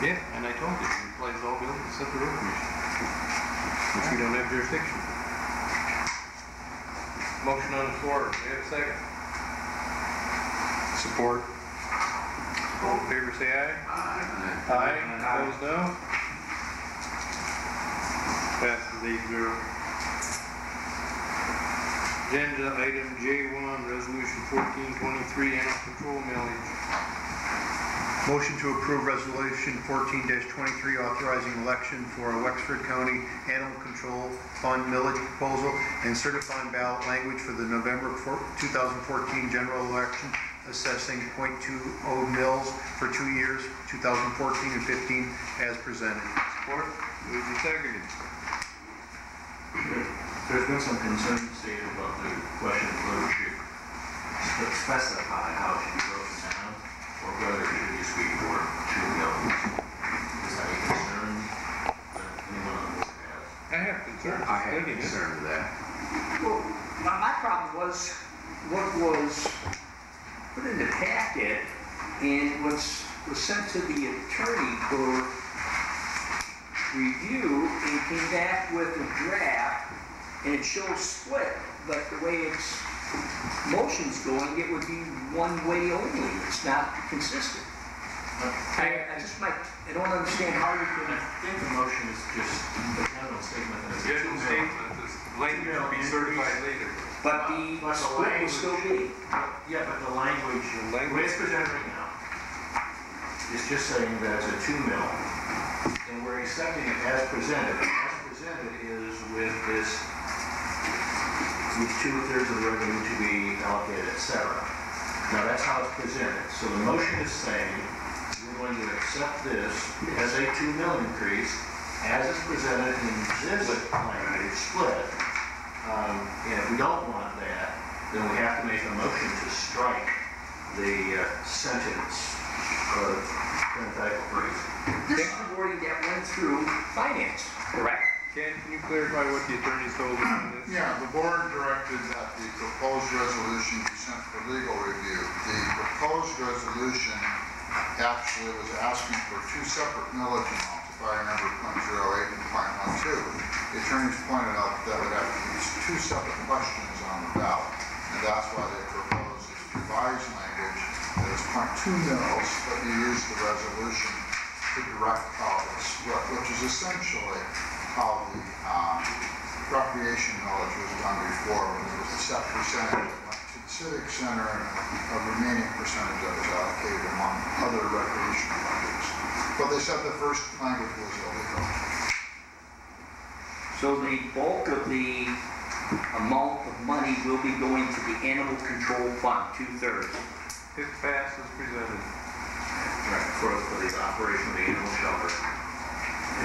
Yeah, and I told you, it applies to all buildings except the road commission, which we don't have jurisdiction. Motion on the floor, we have a second. Support. All in favor, say aye. Aye. Aye. Opposed, no. Passes 8-0. Agenda item J1, resolution 1423, animal control millage. Motion to approve resolution 14-23 authorizing election for a Wexford County Animal Control Fund millage proposal and certifying ballot language for the November 2014 general election assessing .20 mills for 2 years, 2014 and 15 as presented. Support. Moved and seconded. There's been some concern stated about the question of whether it should specify how it should be broken down or whether it should just be for 2 mills. Is that a concern that anyone on the board has? I have concern. I have concern with that. Well, my problem was what was put in the packet and was sent to the attorney for review and came back with a draft and it shows split, but the way its motion's going, it would be one way only. It's not consistent. I don't understand how you can. I think the motion is just a general statement that it's a General statement, this language will be certified later. But the split will still be. Yeah, but the language, the way it's presented right now, is just saying that it's a 2 mill, and we're accepting it as presented. As presented is with this, with 2/3 of the revenue to be allocated, etc. Now that's how it's presented. So the motion is saying we're going to accept this as a 2 mill increase as it's presented in this language split. And if we don't want that, then we have to make a motion to strike the sentence of parenthetical brief. This is the wording that went through finance. Correct. Ken, can you clarify what the attorneys told us on this? Yeah, the board directed that the proposed resolution be sent for legal review. The proposed resolution actually was asking for 2 separate millage amounts, if I remember, .08 and .12. The attorneys pointed out that would have to be 2 separate questions on the ballot, and that's why they proposed this revised language that is .2 mills, but you use the resolution to direct how it's split, which is essentially how the recreation millage was done before, when there was a set percentage that went to the civic center and a remaining percentage that was allocated among other recreational budgets. But they said the first language was illegal. So the bulk of the amount of money will be going to the animal control fund, 2/3. If passed as presented. Right, for the operation of the animal shelter.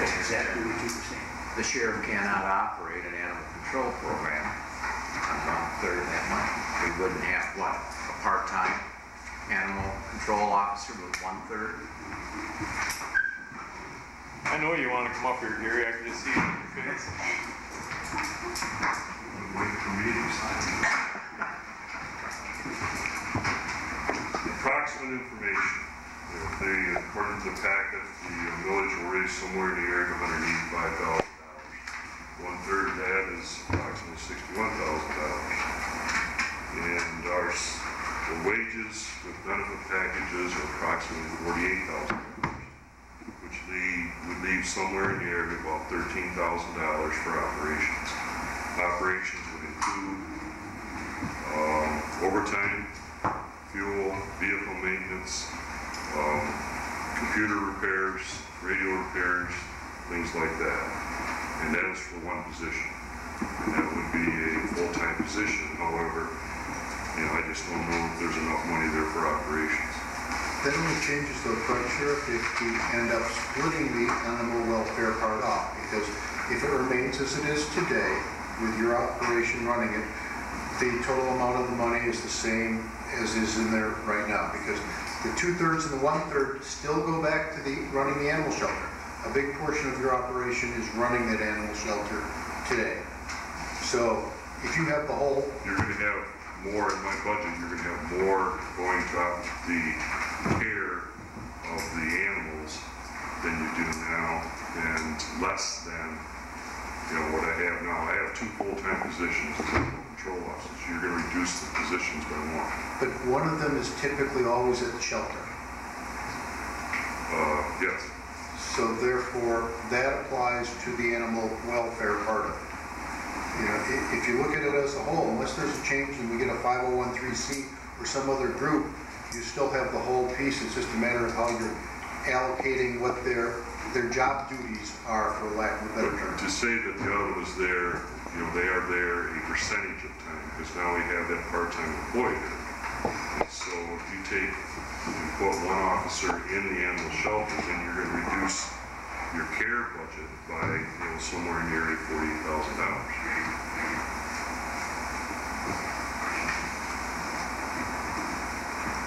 That's exactly what you were saying. The sheriff cannot operate an animal control program on 1/3 of that money. We wouldn't have, what, a part-time animal control officer with 1/3? I know you want to come up here, Gary. I can just see it in your face. Wait for meetings. Approximate information. According to the packet, the millage will raise somewhere in the area of $185,000. 1/3 of that is approximately $61,000. And the wages with benefit packages are approximately $48,000, which would leave somewhere in the area of about $13,000 for operations. Operations would include overtime, fuel, vehicle maintenance, computer repairs, radio repairs, things like that. And that is for one position. And that would be a full-time position. However, I just don't know if there's enough money there for operations. That only changes the approach, Sheriff, if we end up splitting the animal welfare part off. Because if it remains as it is today, with your operation running it, the total amount of the money is the same as is in there right now. Because the 2/3 and the 1/3 still go back to the running the animal shelter. A big portion of your operation is running that animal shelter today. So if you have the whole... You're going to have more in my budget. You're going to have more going to the care of the animals than you do now, and less than what I have now. I have 2 full-time positions as animal control officers. You're going to reduce the positions by 1. But one of them is typically always at the shelter. Yes. So therefore, that applies to the animal welfare part of it. You know, if you look at it as a whole, unless there's a change and we get a 501(c) or some other group, you still have the whole piece. It's just a matter of how you're allocating what their job duties are, for lack of a better term. To say that the other was there, you know, they are there a percentage of time, because now we have that part-time employee there. And so if you put one officer in the animal shelter, then you're going to reduce your care budget by, you know, somewhere near $40,000.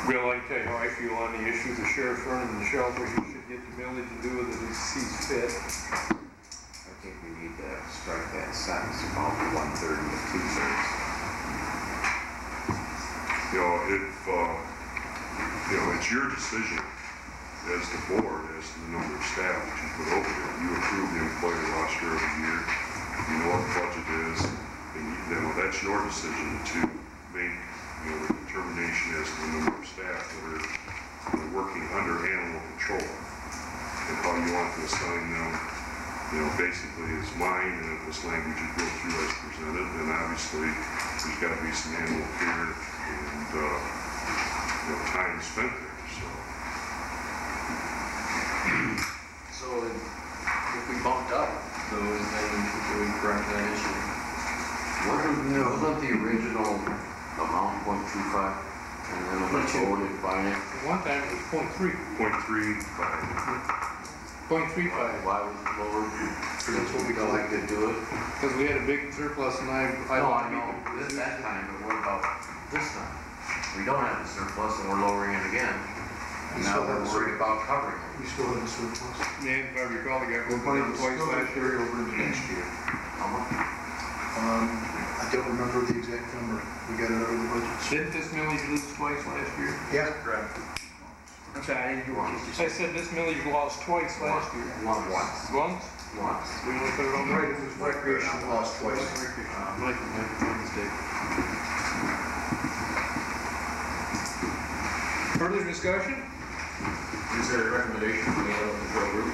Bill, I tell you how I feel on the issue of the sheriff running the shelter. He should get the millage and do with it as he sees fit. I think we need to strike that sentence about 1/3 and 2/3. You know, if, you know, it's your decision as the board as to the number of staff that you put over there. You approve the employee roster every year. You know what the budget is, and you know, that's your decision to make, you know, the determination as to the number of staff that are, you know, working under animal control, and how you want to assign them. You know, basically it's mine, and if this language you go through as presented, then obviously there's got to be some animal care and, you know, time spent there, So if we bumped up those, then we would correct that issue. Wasn't the original amount 0.25, and then it was voted finance? One time it was 0.3. 0.35. 0.35. Why was it lowered? That's what we Like to do it? Because we had a big surplus and I know, that time, but what about this time? We don't have the surplus and we're lowering it again. And now we're worried about covering it. We still have a surplus. And if I recall, they got moved down twice last year over into next year. How much? I don't remember the exact number. We got it out of the budget. Didn't this millage lose twice last year? Yeah. Correct. I'm sorry, I didn't hear what you just I said. said this millage lost twice last year. Once. Once? Once. We only put it on Right, the it was recreation lost twice. my mistake. Further discussion? Is there a recommendation from the animal control group?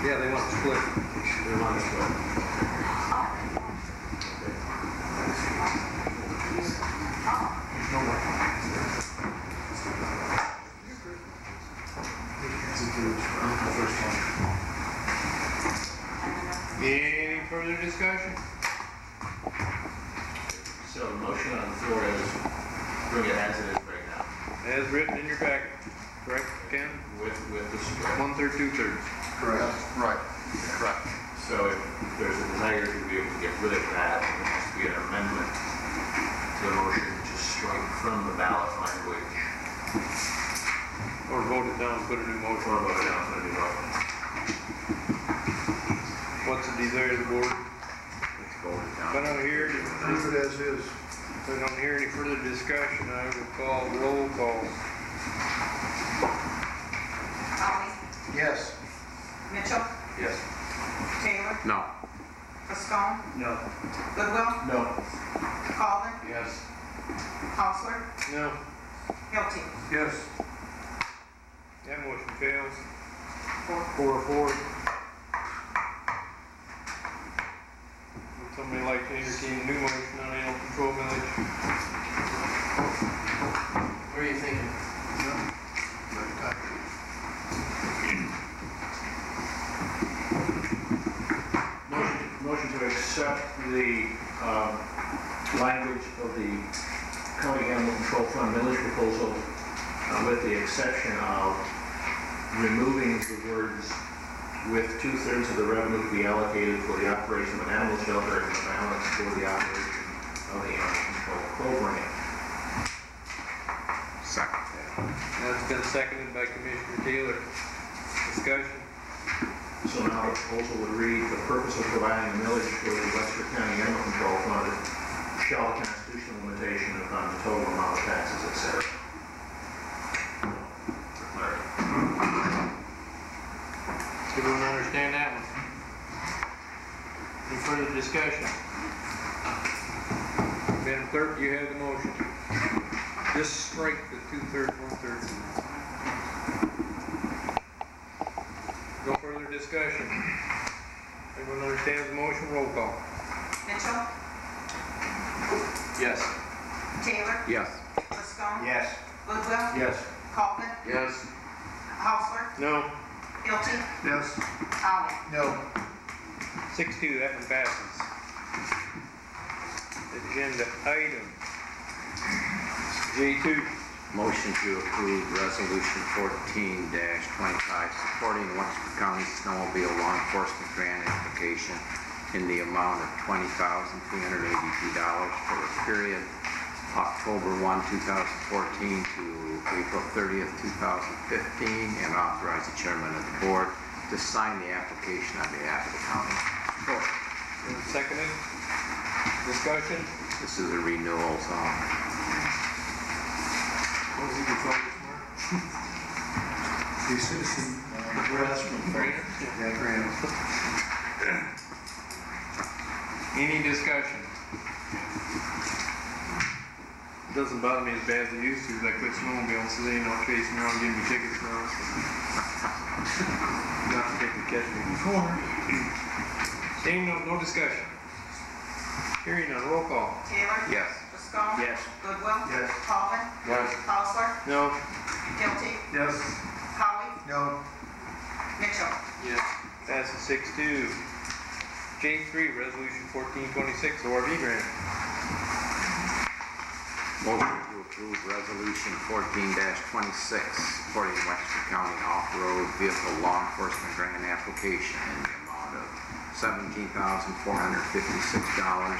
Yeah, they want to split. They want to split. Any further discussion? So the motion on the floor is bring it as it is right now, As written in your packet, correct, Ken? with the split. 1/3, 2/3. Correct. Right, correct. So if there's a desire to be able to get rid of that, there has to be an amendment to the motion to strike from the ballot language. Or vote it down, put a new motion. Or vote it down for a new vote. What's the desire of the board? Let's vote it down. If I don't hear any, Leave it as is. if I don't hear any further discussion, I will call roll call. Holly, Yes. Mitchell, Yes. Taylor, No. Stone, No. Goodwill, No. Calder, Yes. Haussler, No. Hilti. Yes. That motion fails. 4. 4-4. Would somebody like to entertain a new motion on animal control millage? What are you thinking? Motion to accept the language of the county animal control fund millage proposal with the exception of removing the words with 2/3 of the revenue to be allocated for the operation of an animal shelter and the balance for the operation of the animal control program. Second. That's been seconded by Commissioner Taylor. Discussion? So now the proposal would read, the purpose of providing a millage for the Wexford County Animal Control Fund shall have constitutional limitation upon the total amount of taxes, etc. Everyone understand that one? Any further discussion? Madam Clerk, you have the motion. Just strike the 2/3, 1/3. No further discussion. Everyone understands the motion, roll call. Mitchell, Yes. Taylor, Yes. Liscone, Yes. Goodwill, Yes. Kaufman, Yes. Hausler, No. Hilti, Yes. Holly. No. 6-2, that one passes. Agenda item J2. Motion to approve resolution 14-25 supporting Wexford County Snowmobile Law Enforcement Grant application in the amount of $20,382 for the period October 1, 2014 to April 30th, 2015, and authorize the chairman of the board to sign the application on behalf of the county. Seconded. Discussion. This is a renewal, so The citizen harassment. Yeah, grant. Any discussion? Doesn't bother me as bad as it used to, because I quit snowmobiling, so they ain't not chasing around giving me tickets now. So. Not that they could catch me before. Seeing no discussion. Hearing none, roll call. Taylor, yes. Liscone, Yes. Goodwill, Yes. Kaufman, Yes. Hausler, No. Hilti, Yes. Holly, No. Mitchell. Yes. Passes 6-2. J3, resolution 1426, ORV grant. Motion to approve resolution 14-26 supporting Wexford County off-road vehicle law enforcement grant application in the amount of $17,456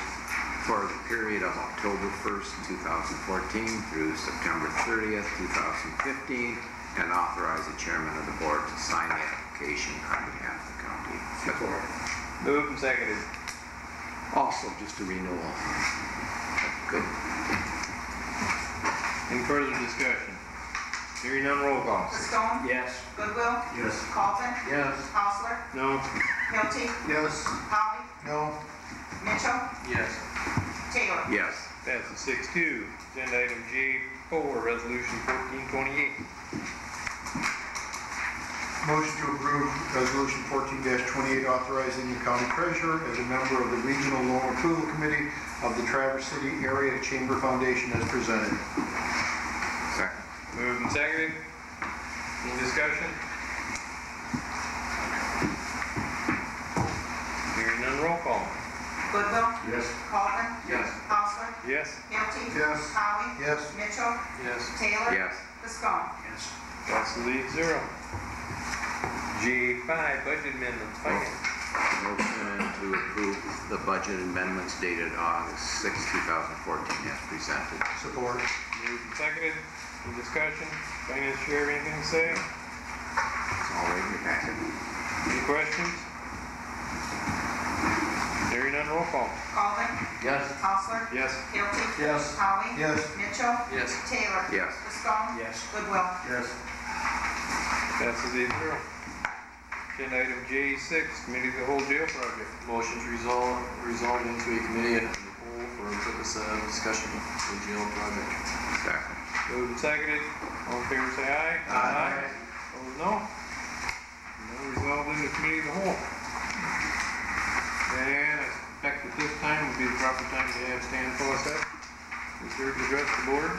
for the period of October 1st, 2014 through September 30th, 2015, and authorize the chairman of the board to sign the application on behalf of the county. Support. Moved and seconded. Also just a renewal. Good. Any further discussion? Hearing none, roll call. Liscone, Yes. Goodwill, Yes. Kaufman, Yes. Hausler, No. Hilti, Yes. Holly, No. Mitchell, Yes. Taylor. Yes. Passes 6-2. Agenda item J4, resolution 1428. Motion to approve resolution 14-28 authorizing the county treasurer as a member of the regional loan approval committee of the Traverse City Area Chamber Foundation as presented. Second. Moved and seconded. Any discussion? Hearing none, roll call. Goodwill, Yes. Kaufman, Yes. Hausler, Yes. Hilti, Yes. Holly, Yes. Mitchell, Yes. Taylor, Yes. Liscone. Yes. Passes 8-0. J5, budget amendment, finance. Motion to approve the budget amendments dated August 6, 2014 as presented. Support. Moved and seconded. Any discussion? Finance chair, anything to say? It's all right in your packet. Any questions? Hearing none, roll call. Kaufman, Yes. Hausler, Yes. Hilti, Yes. Holly, Yes. Mitchell, Yes. Taylor, Yes. Liscone, Yes. Goodwill. Yes. Passes 8-0. Agenda item J6, committee of the whole jail project. Motion to resolve into a committee of the whole for the purpose of discussion of the jail project. Second. Moved and seconded. All in favor say aye. Aye. Opposed, no. No, resolved in the committee of the whole. And I suspect that this time would be the proper time to have Stan Fossett who's here to address the board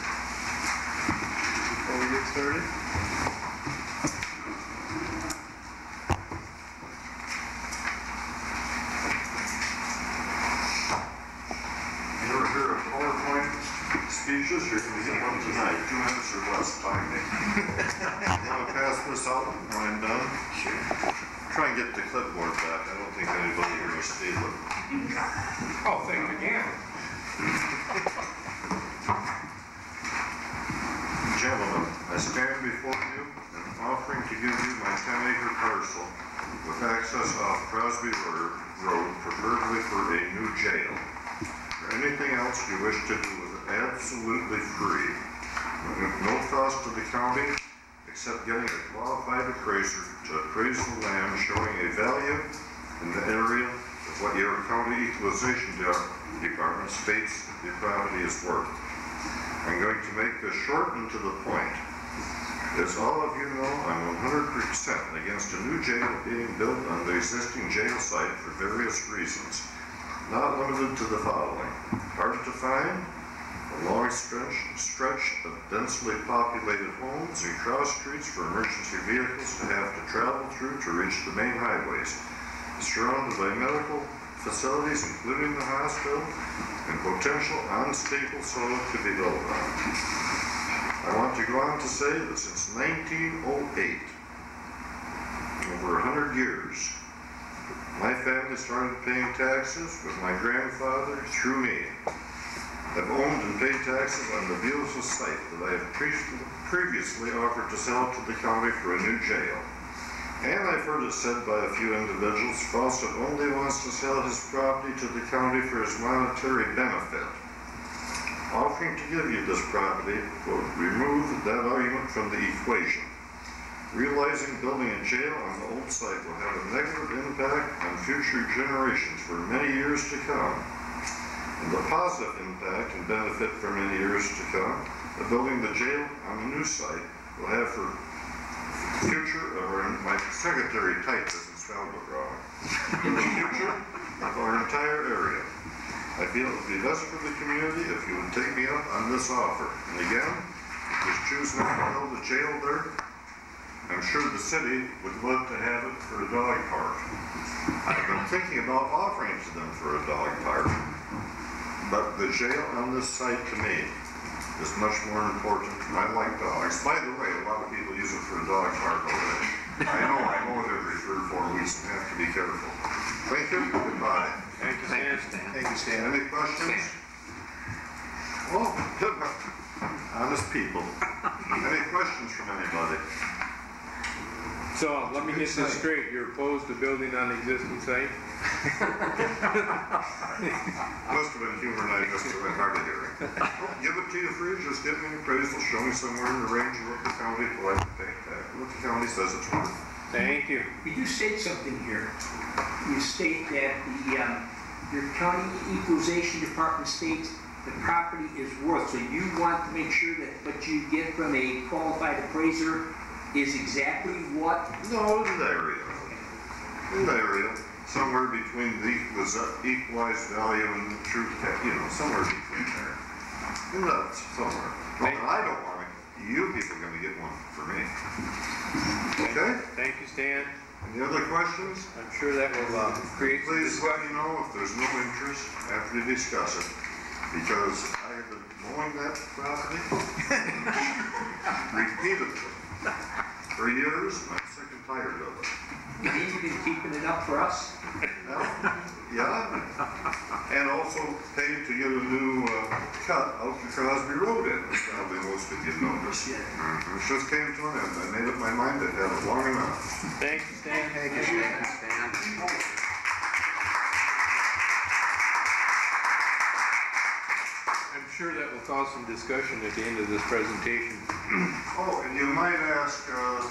before we get started. You ever hear of PowerPoint speeches? You're gonna get one tonight, 2 minutes or less time. You wanna pass this out when I'm done? Sure. Try and get the clipboard back. I don't think anybody here will steal it. Oh, thank you again. Gentlemen, I stand before you and offering to give you my 10-acre parcel with access off Crosby Road, preferably for a new jail. For anything else you wish to do with it, absolutely free. With no cost to the county, except getting a qualified appraiser to appraise the land showing a value in the area of what your county equalization department states the property is worth. I'm going to make this short and to the point. As all of you know, I'm 100% against a new jail being built on the existing jail site for various reasons, not limited to the following: hard to find, a long stretch of densely populated homes and cross streets for emergency vehicles to have to travel through to reach the main highways, surrounded by medical facilities including the hospital, and potential unstable soil to be built on. I want to go on to say that since 1908, over 100 years, my family started paying taxes with my grandfather through me. I've owned and paid taxes on the B.O.C site that I have previously offered to sell to the county for a new jail. And I've heard it said by a few individuals, Fawcett only wants to sell his property to the county for his monetary benefit. Offering to give you this property will remove that argument from the equation. Realizing building a jail on the old site will have a negative impact on future generations for many years to come. And the positive impact and benefit for many years to come of building the jail on the new site will have for future of my secretary typed this and spelled it wrong. In the future of our entire area. I feel it would be best for the community if you would take me up on this offer. And again, if you choose not to build a jail there, I'm sure the city would love to have it for a dog park. I've been thinking about offering to them for a dog park, but the jail on this site to me is much more important. I like dogs. By the way, a lot of people use it for a dog park already. I know I mow it every 3 or 4 weeks and have to be careful. Thank you. Goodbye. Thank you, Stan. Thank you, Stan. Any questions? Oh, good. Honest people. Any questions from anybody? So, let me get this straight. You're opposed to building on the existing site? Must have been humorized just a bit hard to hear. Give it to you free, just give me an appraisal, show me somewhere in the range of what the county would like to pay back, what the county says it's worth. Thank you. You do state something here. You state that your county equalization department states the property is worth, so you want to make sure that what you get from a qualified appraiser is exactly what? No, in the area. In the area. Somewhere between the equalized value and the true, somewhere between there. And that's somewhere. Well, I don't want it. You people are going to get one for me. Okay? Thank you, Stan. Any other questions? I'm sure that will create... Please let me know if there's no interest after you discuss it, because I have been mowing that property repeatedly for years, and I'm sick and tired of it. You mean you've been keeping it up for us? Yeah, and also paid to get a new cut out to Crosby Road in, as probably most of you noticed. It just came to an end. I made up my mind to have it long enough. Thank you, Stan. Thank you, Stan. I'm sure that will cause some discussion at the end of this presentation. Oh, and you might ask the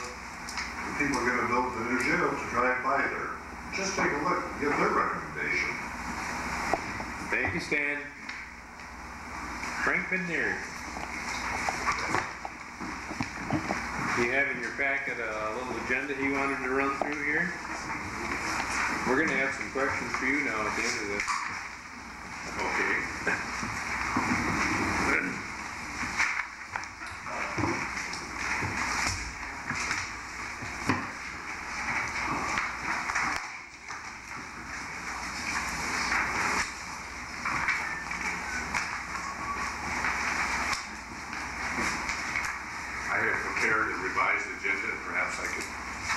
people going to build the new jail to drive by there. Just take a look, give their recommendation. Thank you, Stan. Frank Bednary. You have in your packet a little agenda he wanted to run through here. We're going to have some questions for you now at the end of this. Okay.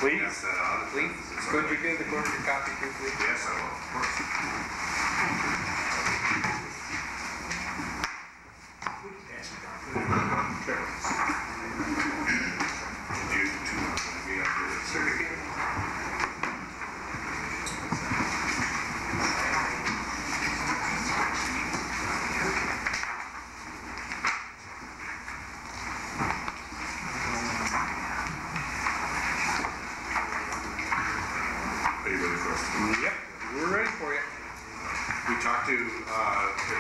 Pass that on. Please. Could you give the clerk a copy, please? Yes, I will, of course. You two want to be up here, sir?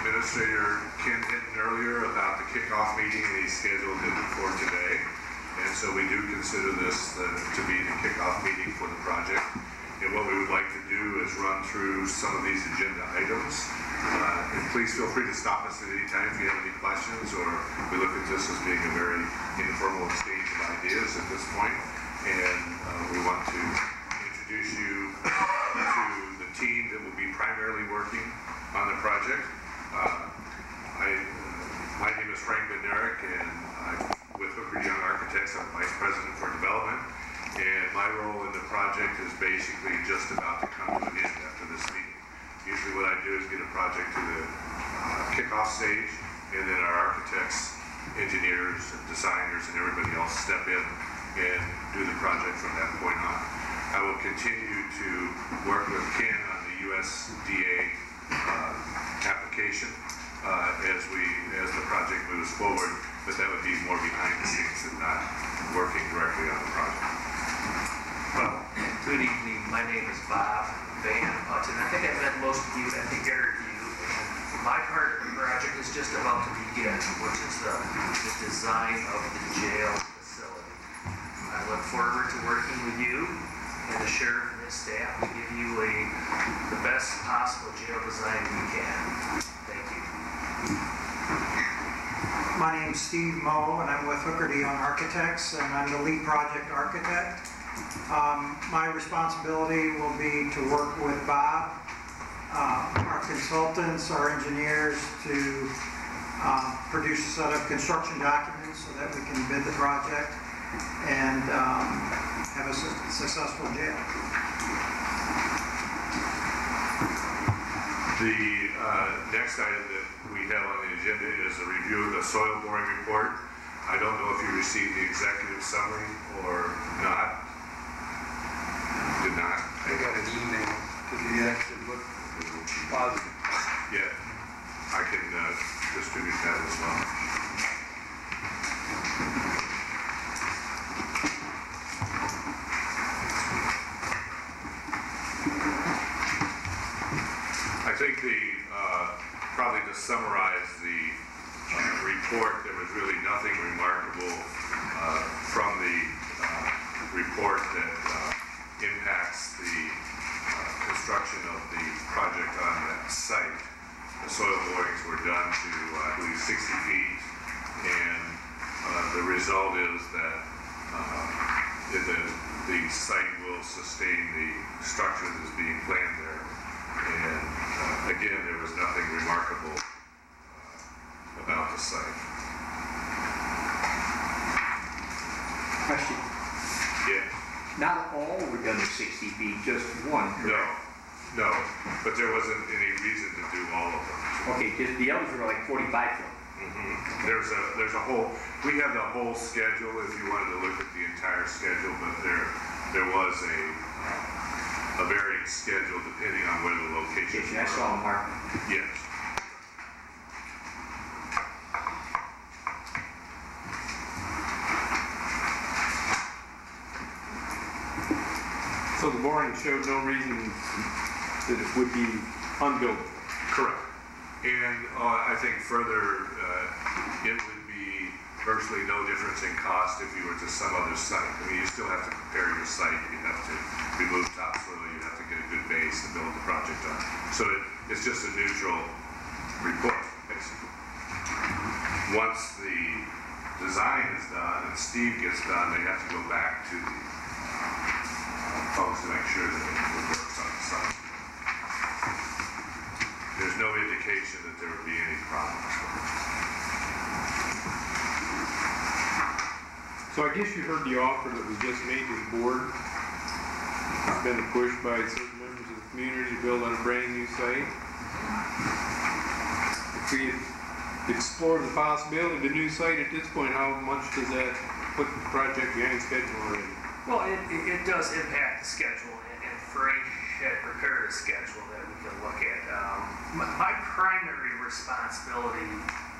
Administrator Ken Hinton earlier about the kickoff meeting that he scheduled for today. And so we do consider this to be the kickoff meeting for the project. And what we would like to do is run through some of these agenda items. And please feel free to stop us at any time if you have any questions, or we look at this as being a very informal exchange of ideas at this point. And we want to introduce you to the team that will be primarily working on the project. My name is Frank Bednarik, and I'm with Hooker Young Architects. I'm Vice President for Development. And my role in the project is basically just about to come to an end after this meeting. Usually what I do is get a project to the kickoff stage, and then our architects, engineers, and designers, and everybody else step in and do the project from that point on. I will continue to work with Ken on the USDA application as the project moves forward, but that would be more behind the scenes and not working directly on the project. Well, good evening. My name is Bob Van Putten. I think I've met most of you. I think Eric, you. And my part of the project is just about to begin, which is the design of the jail facility. I look forward to working with you and the sheriff and his staff to give you the best possible jail design we can. Thank you. My name's Steve Moe, and I'm with Hooker Young Architects, and I'm the lead project architect. My responsibility will be to work with Bob, our consultants, our engineers, to produce a set of construction documents so that we can bid the project and have a successful jail. The next item that we have on the agenda is a review of the soil boring report. I don't know if you received the executive summary or not. Did not? I got an email. Did you actually look positive? Yeah, I can distribute that as well. I think probably to summarize the report, there was really nothing remarkable from the report that impacts the construction of the project on that site. The soil borings were done to, I believe, 60 feet, and the result is that the site will sustain the structure that is being planned there. And again, there was nothing remarkable about the site. Question. Yeah. Not all were done at 60 feet, just one, correct? No, but there wasn't any reason to do all of them. Okay, just the others were like 45 foot. Mm-hmm. There's a whole, we have the whole schedule if you wanted to look at the entire schedule, but there was a varying schedule depending on where the location is. I saw them marked. Yes. So the boring showed no reason that it would be unbuildable. Correct. And I think further, it would be virtually no difference in cost if you were to some other site. I mean, you still have to prepare your site. You have to remove topsoil. You have to get a good base to build the project on. So it's just a neutral report, basically. Once the design is done and Steve gets done, they have to go back to the folks to make sure that it works on the site. There's no indication that there would be any problems. So I guess you heard the offer that was just made to the board. It's been a push by certain members of the community to build on a brand new site. If we explore the possibility of a new site at this point, how much does that put the project behind schedule already? Well, it does impact the schedule, and Frank had prepared a schedule that we can look at. My primary responsibility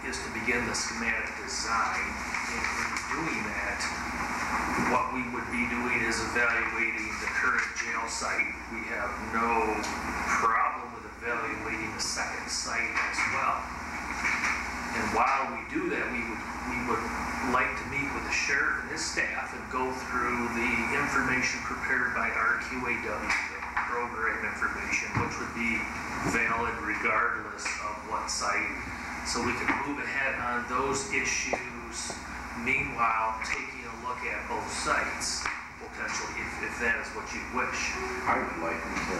is to begin the schematic design. In doing that, what we would be doing is evaluating the current jail site. We have no problem with evaluating the second site as well. And while we do that, we would like to meet with with the sheriff and his staff and go through the information prepared by RQAW, the program information, which would be valid regardless of what site, so we can move ahead on those issues. Meanwhile, taking a look at both sites, potentially, if that is what you wish. I would like them to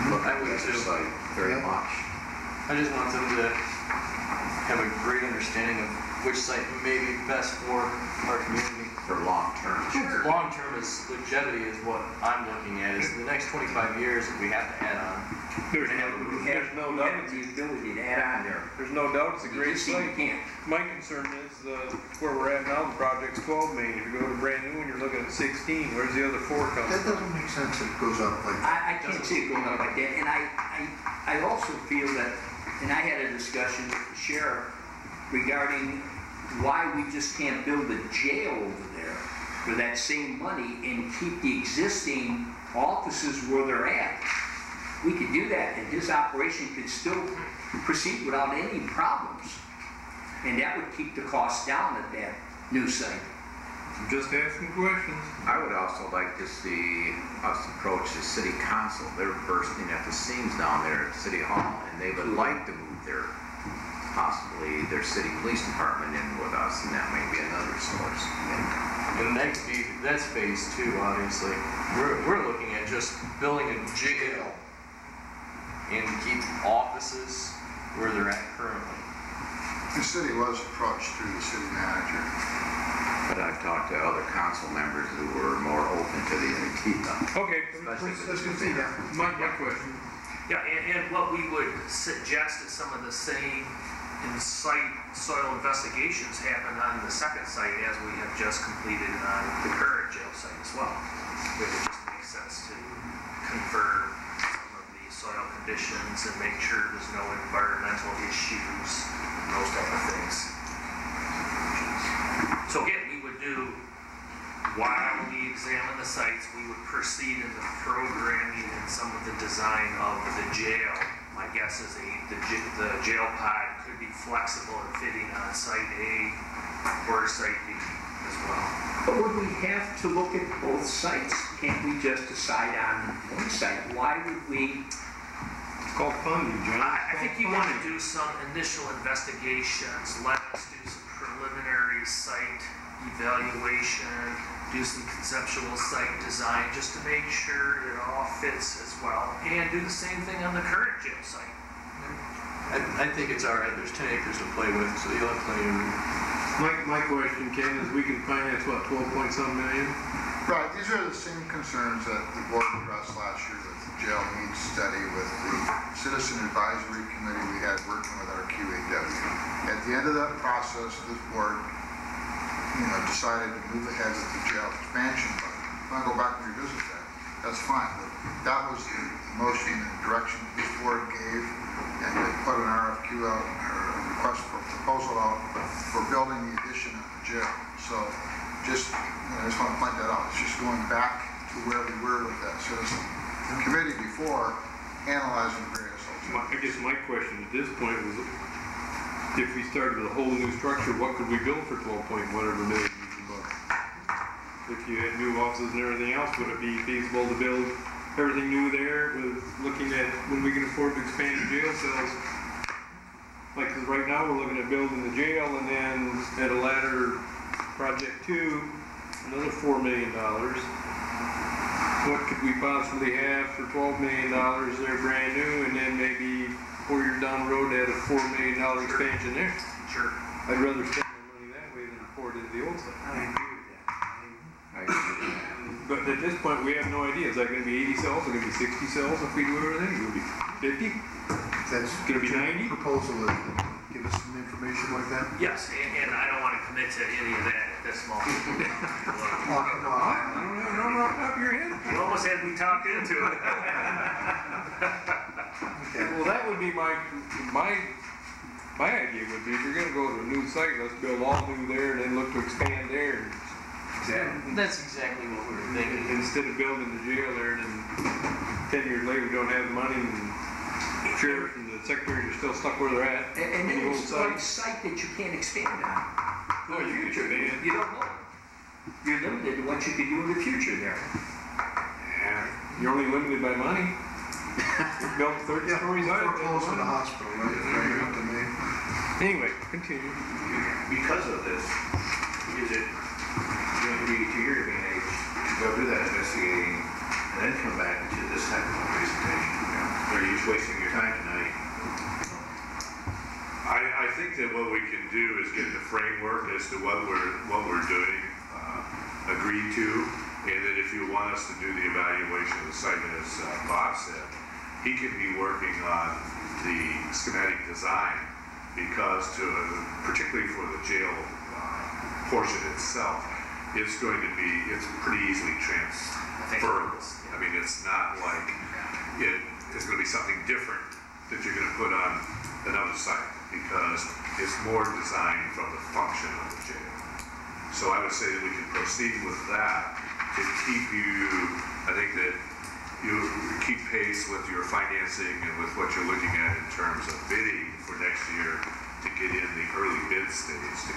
look at the other site very much. I just want them to have a great understanding of which site may be best for our community. For long term. Sure. Long term is longevity is what I'm looking at. Is the next 25 years that we have to add on. There's no doubt. The ability to add on there. There's no doubt it's a great You site. can't. My concern is where we're at now, the project's 12 million. If you go to brand new and you're looking at 16, where's the other 4 coming That from? doesn't make sense if it goes up like that. I can't see it going up like that, and I also feel that, and I had a discussion with the sheriff regarding why we just can't build a jail over there for that same money and keep the existing offices where they're at. We could do that, and his operation could still proceed without any problems. And that would keep the cost down at that new site. I'm just asking questions. I would also like to see us approach the city council. They're bursting at the seams down there at City Hall, and they would like to move possibly their city police department in with us, and that may be another source. And that's phase 2, obviously. We're looking at just building a jail and keep offices where they're at currently. The city was approached through the city manager. But I've talked to other council members who were more open to the idea. Okay, Let's continue. my question. Yeah, and what we would suggest is some of the same in-site soil investigations happen on the second site as we have just completed on the current jail site as well. It would just make sense to confirm some of the soil conditions and make sure there's no environmental issues and those type of things. So again, we would do, while we examine the sites, we would proceed in the programming and some of the design of the jail. My guess is the jail pod could be flexible and fitting on site A or site B as well. But would we have to look at both sites? Can't we just decide on one site? Why would we? It's called funding, John. I think you want to do some initial investigations, let us do some preliminary site evaluation, do some conceptual site design just to make sure it all fits as well, and do the same thing on the current jail site. I think it's all right. There's 10 acres to play with, so you'll have plenty of room. My question, Ken, is we can finance, what, 12-point-some million? Right, these are the same concerns that the board addressed last year with the jail needs study, with the citizen advisory committee we had working with our QAW. At the end of that process, this board decided to move ahead with the jail expansion budget. If I go back and revisit that, that's fine, but that was the motion and direction this board gave, and they put an RFQ out, or a request for proposal out for building the addition of the jail. So I just want to point that out. It's just going back to where we were with that citizen committee before, analyzing various alternatives. I guess my question at this point was, if we started a whole new structure, what could we build for 12-point-whatever million? If you had new offices and everything else, would it be feasible to build everything new there with looking at when we can afford to expand the jail cells? Like, 'cause right now we're looking at building the jail, and then at a latter project 2, another $4 million. What could we possibly have for $12 million there brand new, and then maybe 4 years down the road add a $4 million expansion there? Sure. I'd rather spend my money that way than pour it into the old stuff. I agree with that. But at this point, we have no idea. Is that going to be 80 cells? Is it going to be 60 cells if we do everything? Is it going to be 50? That's Going to be 90? proposal is to give us some information like that. Yes, and I don't want to commit to any of that at this moment. Don't rock up your head. You almost had me talked into it. Well, that would be my idea would be, if you're going to go to a new site, let's build all new there and then look to expand there. That's exactly what we were thinking. Instead of building the jail there, and then 10 years later we don't have the money, and the sheriff and the secretaries are still stuck where they're at. And then it's one site that you can't expand on. for the future. You don't know. You're limited to what you can do in the future there. Yeah, you're only limited by money. You built 30 stories high. We're close to the hospital, right? Right up to me. Anyway, continue. Because of this, is it going to be to your advantage to go do that investigating and then come back to this type of a presentation? Or are you just wasting your time tonight? I think that what we can do is get the framework as to what we're doing, agreed to, and then if you want us to do the evaluation of the site, as Bob said, he can be working on the schematic design, because particularly for the jail portion itself, it's pretty easily transferable. I mean, it's not like it's going to be something different that you're going to put on another site, because it's more designed from the function of the jail. So I would say that we can proceed with that to keep you, I think that you keep pace with your financing and with what you're looking at in terms of bidding for next year, to get in the early bid stage to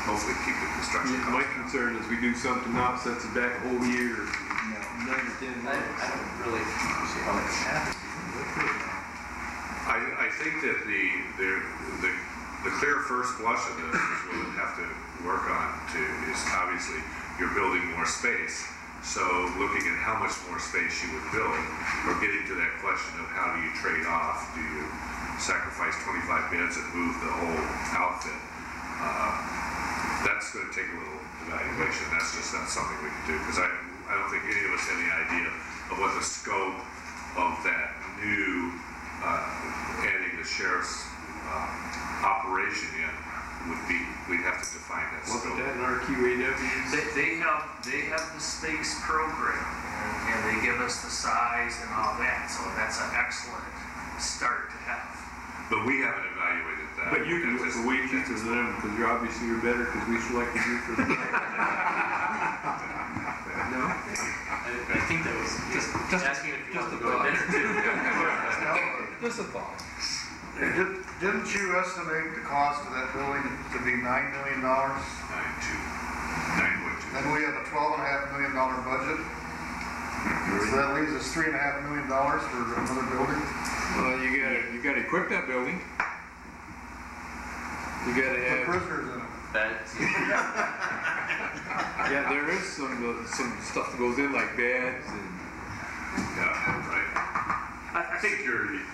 hopefully keep the construction costs My down. concern is we do something now, sets it back a whole year, 9 or 10 months. I don't really see how that can happen. I think that the clear first blush of this is what we'll have to work on is obviously you're building more space. So looking at how much more space you would build, or getting to that question of how do you trade off? Do you sacrifice 25 beds and move the whole outfit? That's going to take a little evaluation. That's just not something we can do, because I don't think any of us have any idea of what the scope of that new adding the sheriff's operation in would be. We'd have to define that scope. Wasn't that an RQAW? They have the space program, and they give us the size and all that, so that's an excellent start to have. But we haven't evaluated that. But you can do it for way cheaper than them, because you're obviously better, because we selected you for the No? I think that was just asking if you want to go to dinner too. Just a thought. Didn't you estimate the cost of that building to be $9 million? 9.2. And we have a $12.5 million budget. So that leaves us $3.5 million for another building. Well, you gotta equip that building. You gotta Put have. prisoners in it. Beds. Yeah, there is some stuff that goes in, like beds and. Yeah, right. I think Security.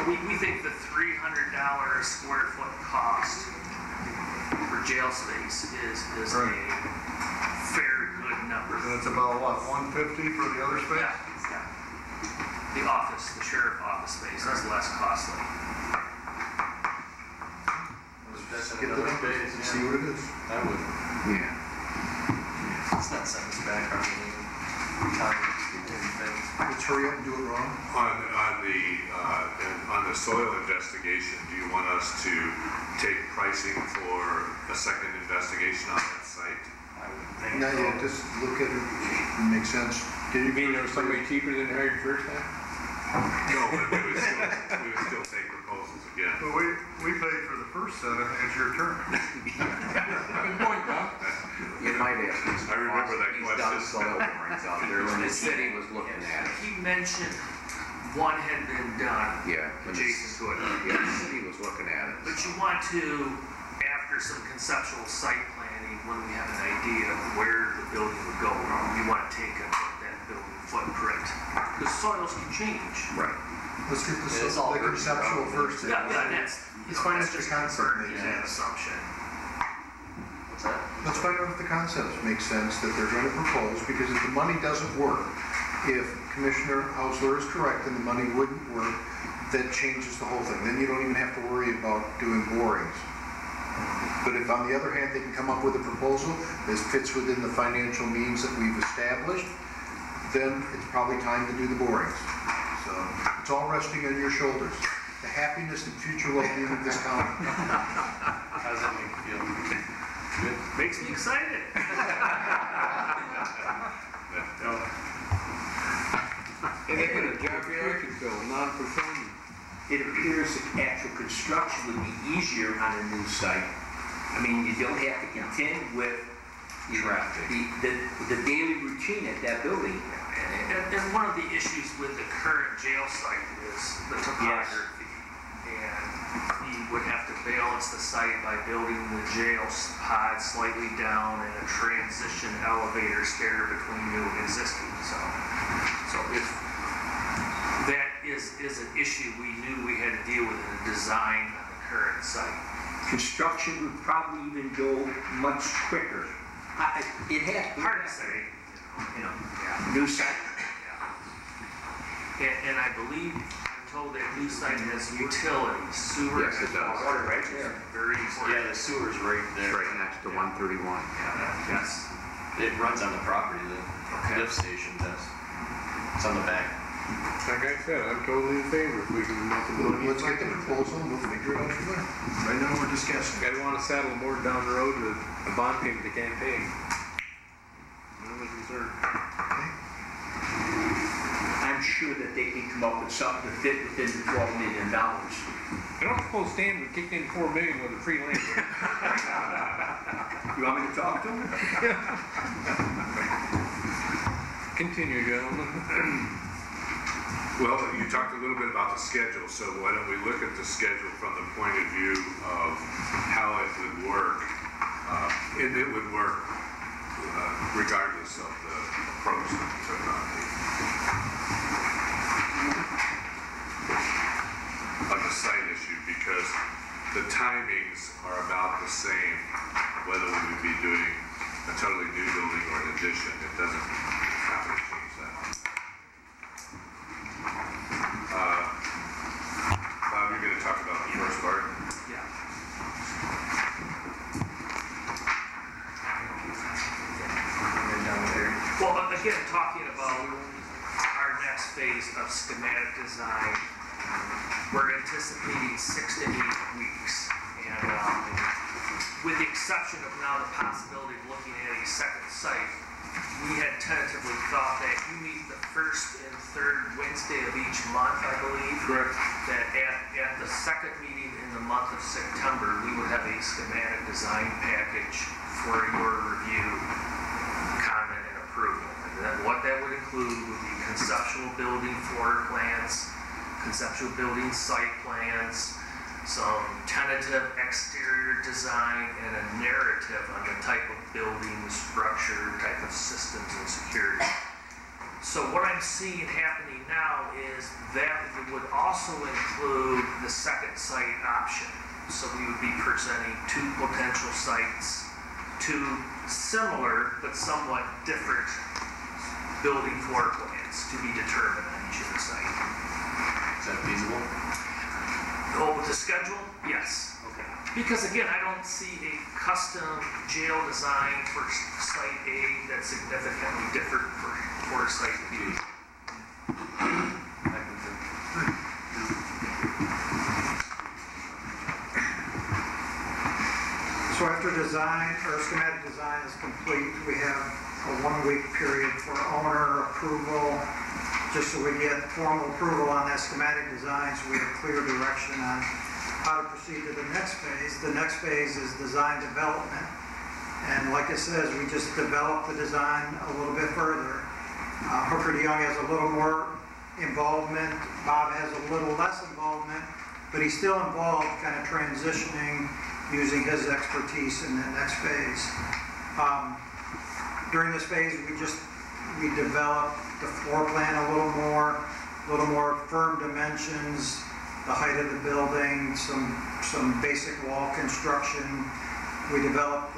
we think the $300 a square foot cost for jail space is a fair good number. And it's about what, $150 for the other space? Yeah. The office, the sheriff office space is less costly. Get the numbers and see what it is. I would. Yeah. Let's not send us back our time things. Let's hurry up and do it wrong. On the soil investigation, do you want us to take pricing for a second investigation on that site? I would think. Not yet, just look at it, it makes sense. Did you mean there was somebody cheaper than hired first time? No, but we would still take proposals again. Well, we paid for the first set, I think it's your turn. Good point, Bob. You might ask him. I remember that He's done question. soil borings out there when the city was looking at it. He mentioned one had been done Yeah. when the- adjacent to it. Yeah, the city was looking at it. But you want to, after some conceptual site planning, when we have an idea of where the building would go, you want to take a look at that building footprint. The soils can change. Right. Let's get It's all the conceptual first. Yeah, that's, Let's find out if just the concept confirming makes that sense. assumption. What's that? Let's find out if the concepts make sense that they're going to propose, because if the money doesn't work, if Commissioner Hausler is correct and the money wouldn't work, that changes the whole thing. Then you don't even have to worry about doing borings. But if on the other hand, they can come up with a proposal that fits within the financial means that we've established, then it's probably time to do the borings. So it's all resting on your shoulders. The happiness and future well-being of this county. How does that make you feel? Good. Makes me excited. And they put a job here I could fill, non-performing. It appears that actual construction would be easier on a new site I mean, you don't have to contend with the daily routine at that building. And one of the issues with the current jail site is the topography. And he would have to balance the site by building the jail pod slightly down and a transition elevator stair between new and existing. So if that is an issue we knew we had to deal with in the design on the current site. Construction would probably even go much quicker. It has Hard to say. New site. And I believe, I'm told that new site has utilities, sewer. Yes, it does. Water right there. Very important. Yeah, the sewer's right there. Right next to 131. Yes. It runs on the property, the lift station does. It's on the back. Like I said, I'm totally in favor if we can come up with money. Let's get the proposal and we'll figure it out from there. Right now, we're discussing. I don't want to saddle more down the road with a bond payment they can't pay. I'm really concerned. I'm sure that they can come up with something to fit within the $12 million. I don't suppose Stan would kick in $4 million with a free land. You want me to talk to him? Continue, gentlemen. Well, you talked a little bit about the schedule, so why don't we look at the schedule from the point of view of how it would work? And it would work regardless of the approach that we took on the site issue, because the timings are about the same, whether we would be doing a totally new building or an addition. It doesn't have to change that. Bob, you're going to talk about the first part? Yeah. Well, again, talking about our next phase of schematic design, we're anticipating 6 to 8 weeks. And with the exception of now the possibility of looking at a second site, we had tentatively thought that you meet the first and third Wednesday of each month, I believe. Correct. That at the second meeting in the month of September, we would have a schematic design package for your review, comment, and approval. And then what that would include would be conceptual building floor plans, conceptual building site plans, some tentative exterior design, and a narrative on the type of building, structure, type of systems, and security. So what I'm seeing happening now is that we would also include the second site option. So we would be presenting 2 potential sites, 2 similar but somewhat different building floor plans to be determined on each of the site. Is that feasible? Oh, with the schedule? Yes. Okay. Because again, I don't see a custom jail design for site A that's significantly different for site B. So after design, or schematic design is complete, we have a 1-week period for owner approval, just so we get formal approval on that schematic design, so we have clear direction on how to proceed to the next phase. The next phase is design development. And like it says, we just developed the design a little bit further. Hooker DeYoung has a little more involvement, Bob has a little less involvement, but he's still involved kind of transitioning, using his expertise in the next phase. During this phase, we developed the floor plan a little more firm dimensions, the height of the building, some basic wall construction. We developed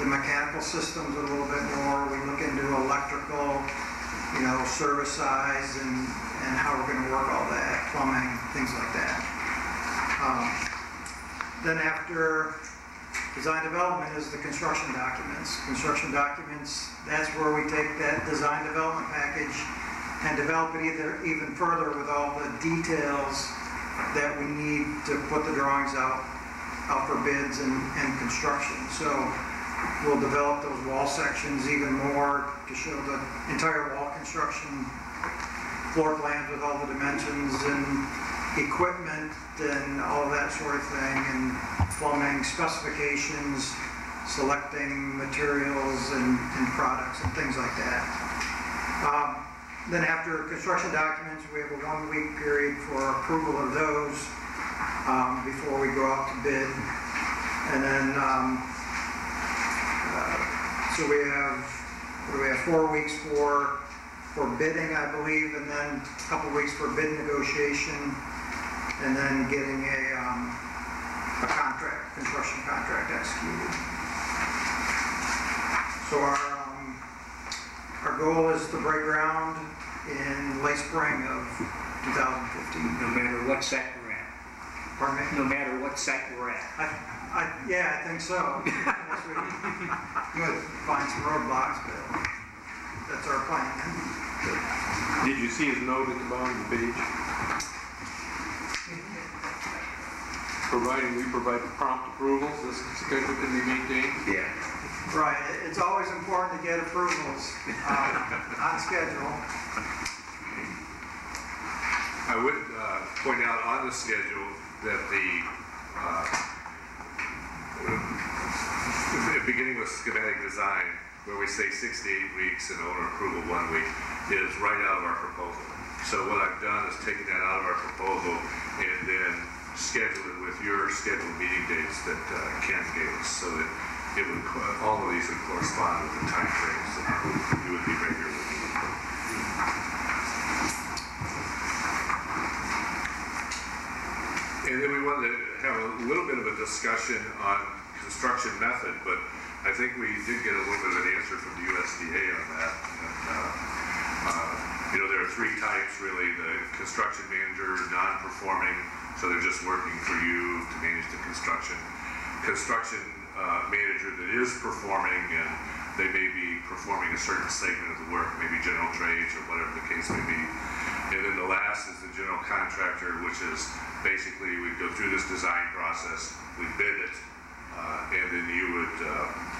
the mechanical systems a little bit more. We look into electrical, service size and how we're going to work all that, plumbing, things like that. Then after design development is the construction documents. Construction documents, that's where we take that design development package and develop it even further with all the details that we need to put the drawings out for bids and construction. So we'll develop those wall sections even more to show the entire wall construction, floor plans with all the dimensions and equipment and all of that sort of thing, and plumbing specifications, selecting materials and products and things like that. Then after construction documents, we have a 1-week period for approval of those before we go out to bid. And then, so we have 4 weeks for bidding, I believe, and then a couple weeks for bid negotiation, and then getting a contract, construction contract executed. So our goal is to break ground in late spring of 2015. No matter what site we're at. Pardon me? No matter what site we're at. Yeah, I think so. Unless we find some roadblocks, but that's our plan. Did you see his note at the bottom of the page? Providing we provide prompt approvals, this schedule can be maintained? Yeah. Right, it's always important to get approvals on schedule. I would point out on the schedule that beginning with schematic design, where we say 6 to 8 weeks and owner approval 1 week, is right out of our proposal. So what I've done is taken that out of our proposal and then scheduled it with your scheduled meeting dates that Ken gave us, so that it would, all of these would correspond with the time frames that you would be regularly meeting. And then we wanted to have a little bit of a discussion on construction method, but I think we did get a little bit of an answer from the USDA on that. And, there are 3 types really: the construction manager, non-performing, so they're just working for you to manage the construction. Construction manager that is performing, and they may be performing a certain segment of the work, maybe general trades or whatever the case may be. And then the last is the general contractor, which is basically we go through this design process, we bid it, and then you would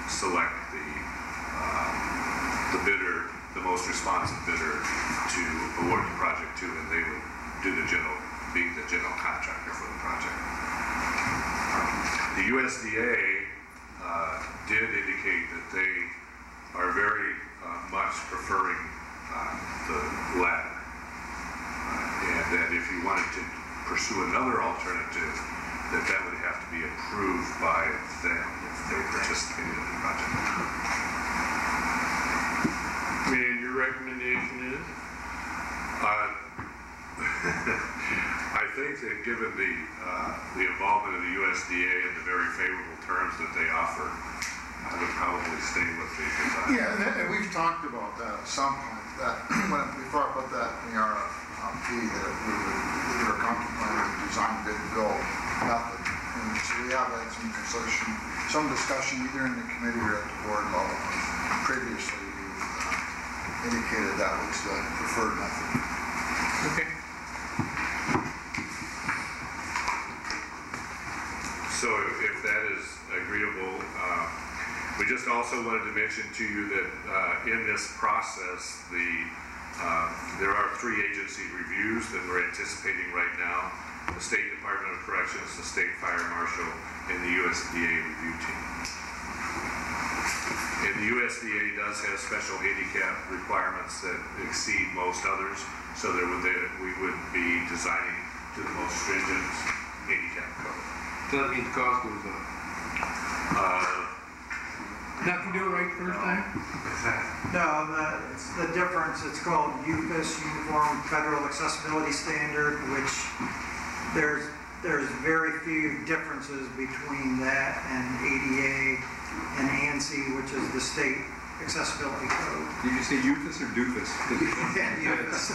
select the bidder, the most responsive bidder to award the project to, and they would do be the general contractor for the project. The USDA did indicate that they are very much preferring the latter, and that if you wanted to pursue another alternative, that would have to be approved by them if they participated in the project. And your recommendation is? I think that given the involvement of the USDA and the very favorable terms that they offer, I would probably stay with the design. Yeah, and we've talked about that at some point, that before I put that in the RFP, that we were contemplating the design bid build method. And so we have had some discussion either in the committee or at the board level. Previously, you indicated that was the preferred method. Okay. So if that is agreeable, we just also wanted to mention to you that in this process, there are 3 agency reviews that we're anticipating right now: the State Department of Corrections, the State Fire Marshal, and the USDA review team. And the USDA does have special handicap requirements that exceed most others, so we would be designing to the most stringent handicap code. So that means cost goes up. Not to do it right first time? No, the difference, it's called UFAS, Uniform Federal Accessibility Standard, which there's very few differences between that and ADA and ANSI, which is the state accessibility code. Did you say UFAS or doofus? Yeah, UFAS.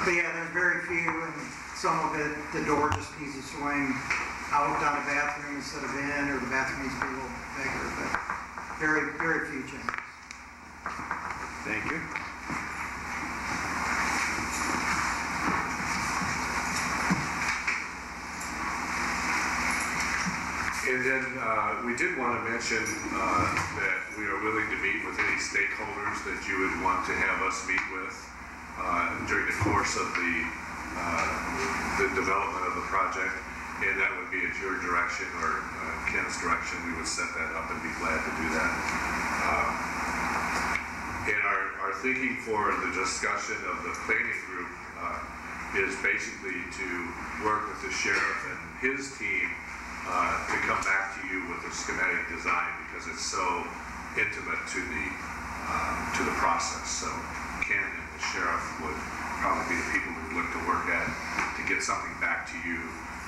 But yeah, there's very few, and some of it, the door just needs to swing out on a bathroom instead of in, or the bathroom needs to be a little bigger, but very, very few changes. Thank you. And then we did want to mention that we are willing to meet with any stakeholders that you would want to have us meet with during the course of the the development of the project, and that would be at your direction or Ken's direction. We would set that up and be glad to do that. And our thinking for the discussion of the planning group is basically to work with the sheriff and his team to come back to you with a schematic design, because it's so intimate to the process. So Ken and the sheriff would probably be the people we would look to work at to get something back to you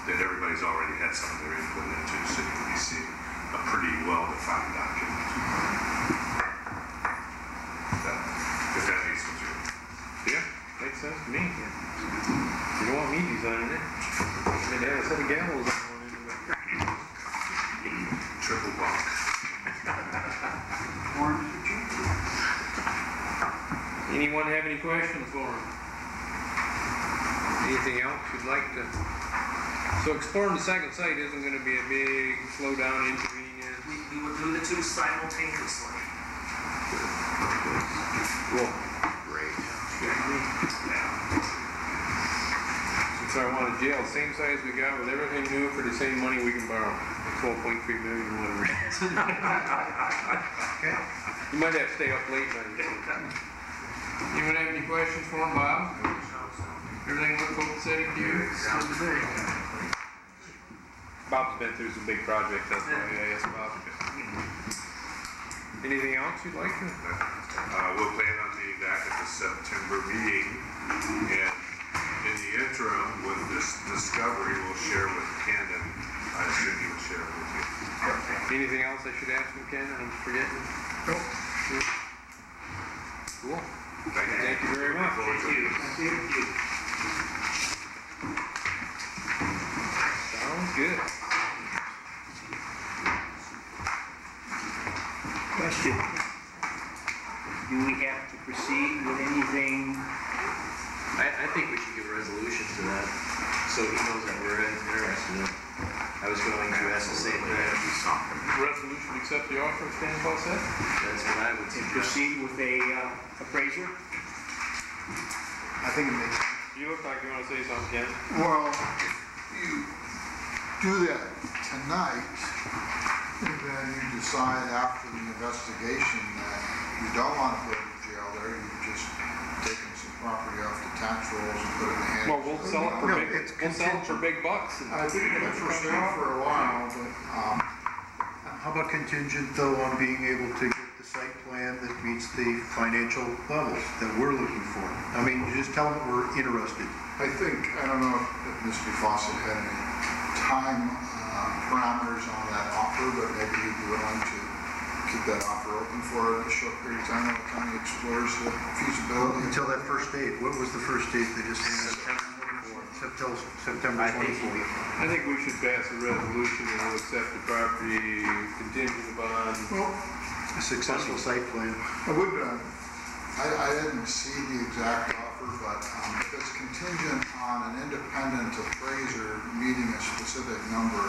that everybody's already had some of their input into, so you can see a pretty well-defined document. If that makes sense to you. Yeah, makes sense to me. You don't want me designing it. I mean, they have a set of gallows on one end of it. Triple bunk. Anyone have any questions for him? Anything else you'd like to? So exploring the second site isn't going to be a big slowdown, inconvenience. We would do the two simultaneously. Cool. Great. Since I want a jail, same size we got with everything new for the same money we can borrow. It's 1.3 million or whatever. Okay. You might have to stay up late night. Anyone have any questions for him, Bob? Everything look copacetic to you? Bob's been through some big projects, that's why I asked Bob. Anything else you'd like to? We'll plan on being back at the September meeting, and in the interim, with this discovery, we'll share with Ken, and I assume he'll share it with you. Anything else I should ask him, Ken, and I'm forgetting? Nope. Cool. Thank you very much. Thank you. Sounds good. Question. Do we have to proceed with anything? I think we should give a resolution to that, so he knows that we're interested in it. I was going to ask the same thing. Resolution accept the offer of Stan Fawcett? That's what I would And suggest. proceed with a appraiser? I think it makes sense. You look like you want to say something, Ken. Well, if you do that tonight, and then you decide after the investigation that you don't want to put it in jail there, you've just taken some property off the tax rolls and put it in the hands. Well, we'll sell it for big. We'll sell it for big bucks. I think it's for sale for a while, but, How about contingent though on being able to get the site plan that meets the financial levels that we're looking for? I mean, you just tell them we're interested. I don't know if Mr. Fawcett had any time parameters on that offer, but maybe he'd be willing to keep that offer open for a short period of time while the county explores the feasibility. Until that first date. What was the first date they just had? September 24th. I think we should pass a resolution and we'll accept the property contingent upon. Well, A successful site plan. I would, I didn't see the exact offer, but if it's contingent on an independent appraiser meeting a specific number,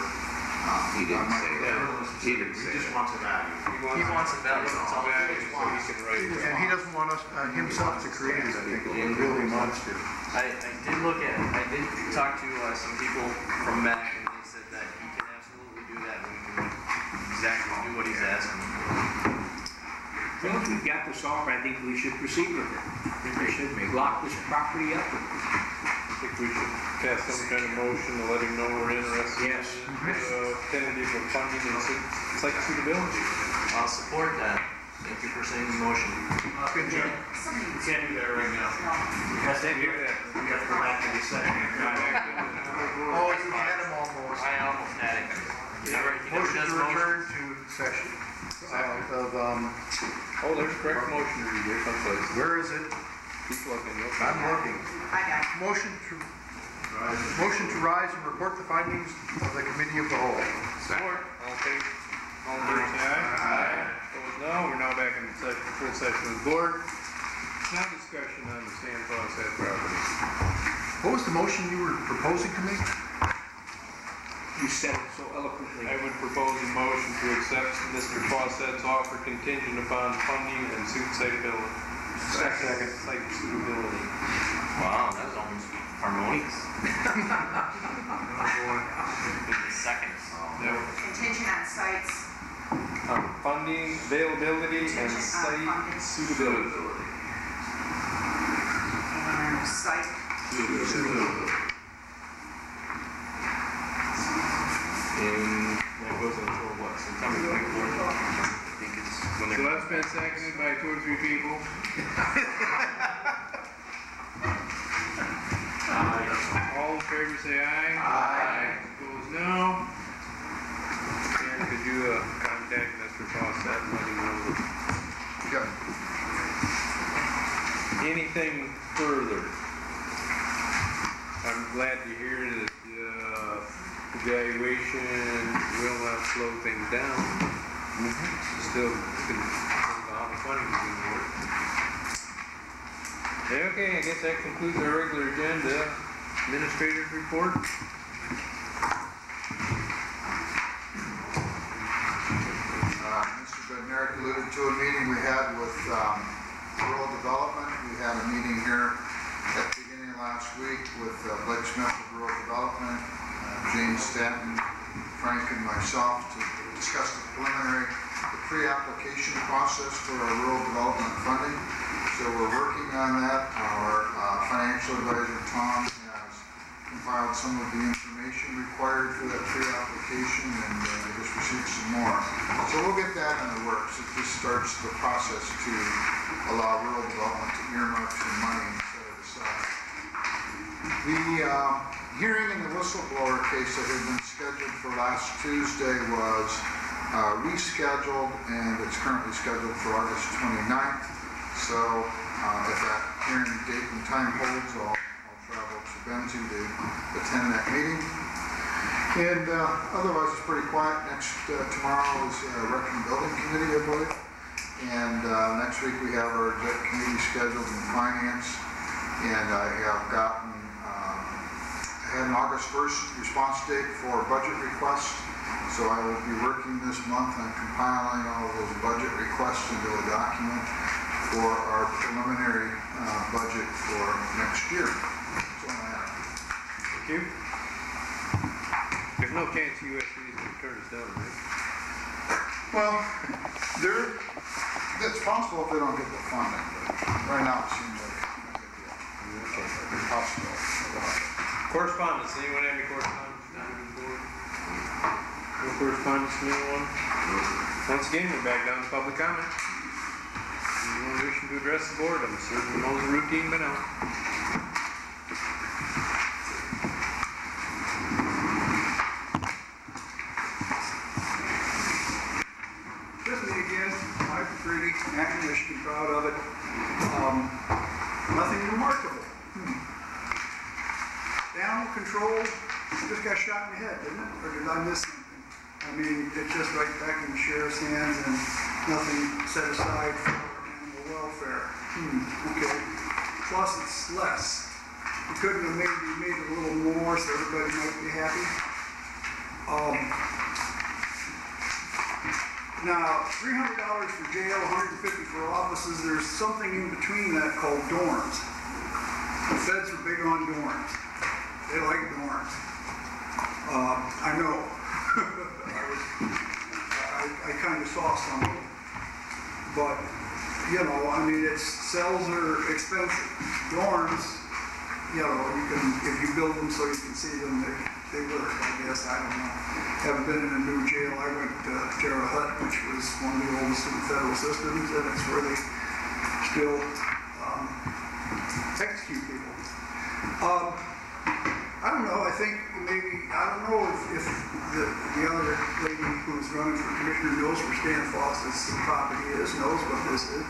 He didn't I might say go that. with it. He didn't say that. wants a value. He wants a value, that's all. Value, so he can write it. And he doesn't want us, himself to create it, I think, it really wants to. I did talk to some people from MAC, and they said that he can absolutely do that, and we can exactly do what he's asking. Well, if we've got this offer, I think we should proceed with it. I think we should lock this property up. I think we should pass some kind of motion to let him know we're interested. Yes. In tentative of funding and site suitability. I'll support that. Thank you for saying the motion. Good job. We can't do that right now. We have to do that. We have to go back to the second. Oh, you had him almost. I almost had it. He never Motion does to motion. return to session. Oh, there's correct motion to read there someplace. Where is it? Keep looking. I'm looking. I got it. Motion to rise and report the findings of the committee of the whole. Support. All in favor? All in favor, say aye. Aye. Opposed, no. We're now back in the full session of the board. Now discussion on the Stan Fawcett property. What was the motion you were proposing to make? You said it so eloquently. I would propose a motion to accept Mr. Fawcett's offer contingent upon funding and suit suitability. Second. Site suitability. Wow, that was almost harmonious. Seconds. Contingent on sites. Funding, availability, and Contingent on site funding. suitability. And site. And that goes until what, September 24th? I think it's when So they're. that's been seconded by 2 or 3 people. All in favor say aye. Aye. Opposed, no. And could you contact Mr. Fawcett and let him know? Yep. Anything further? I'm glad to hear that evaluation will not slow things down. Still, depends on how the funding is going to work. Okay, I guess that concludes our regular agenda. Administrator's report. Mr. Bednarik alluded to a meeting we had with rural development. We had a meeting here at the beginning of last week with Blake Smith of Rural Development, James Stanton, Frank, and myself to discuss the pre-application process for our rural development funding. So we're working on that. Our financial advisor, Tom, has compiled some of the information required for that pre-application, and we just received some more. So we'll get that in the works. It just starts the process to allow rural development to earmark some money and set it aside. The hearing in the whistleblower case that had been scheduled for last Tuesday was rescheduled, and it's currently scheduled for August 29th. So if that hearing date and time holds, I'll travel to Benzie to attend that meeting. And otherwise, it's pretty quiet. Tomorrow is Rec and Building Committee, I believe. And next week we have our exec committee scheduled in finance. And I have gotten, I had an August 1st response date for budget requests. So I will be working this month on compiling all of those budget requests into a document for our preliminary budget for next year. That's all I have. Thank you. There's no chance USC is going to turn us down, right? Well, it's possible if they don't get the funding, but right now it seems like a good deal. Okay. Possible. Correspondence. Anyone have any correspondence? No correspondence from anyone? Once again, we're back down to public comment. Anyone wishing to address the board? I'm certain those are routine by now. Just me again. Mike McCready, Acton, Michigan, proud of it. Nothing remarkable. Animal control just got shot in the head, didn't it? Or did I miss something? I mean, it's just right back in the sheriff's hands and nothing set aside for animal welfare. Okay. Plus, it's less. You couldn't have maybe made it a little more so everybody might be happy. Now, $300 for jail, $150 for offices. There's something in between that called dorms. The feds are big on dorms. They like dorms. I know. I kind of saw some of them. But, you know, I mean, cells are expensive. Dorms, you know, you can, if you build them so you can see them, they work, I guess. I don't know. Haven't been in a new jail. I went to Terre Haute, which was one of the oldest in the federal systems, and it's where they still execute people. I don't know. I think maybe, I don't know if the other lady who's running for commissioner knows where Stan Fawcett's property is, knows what this is.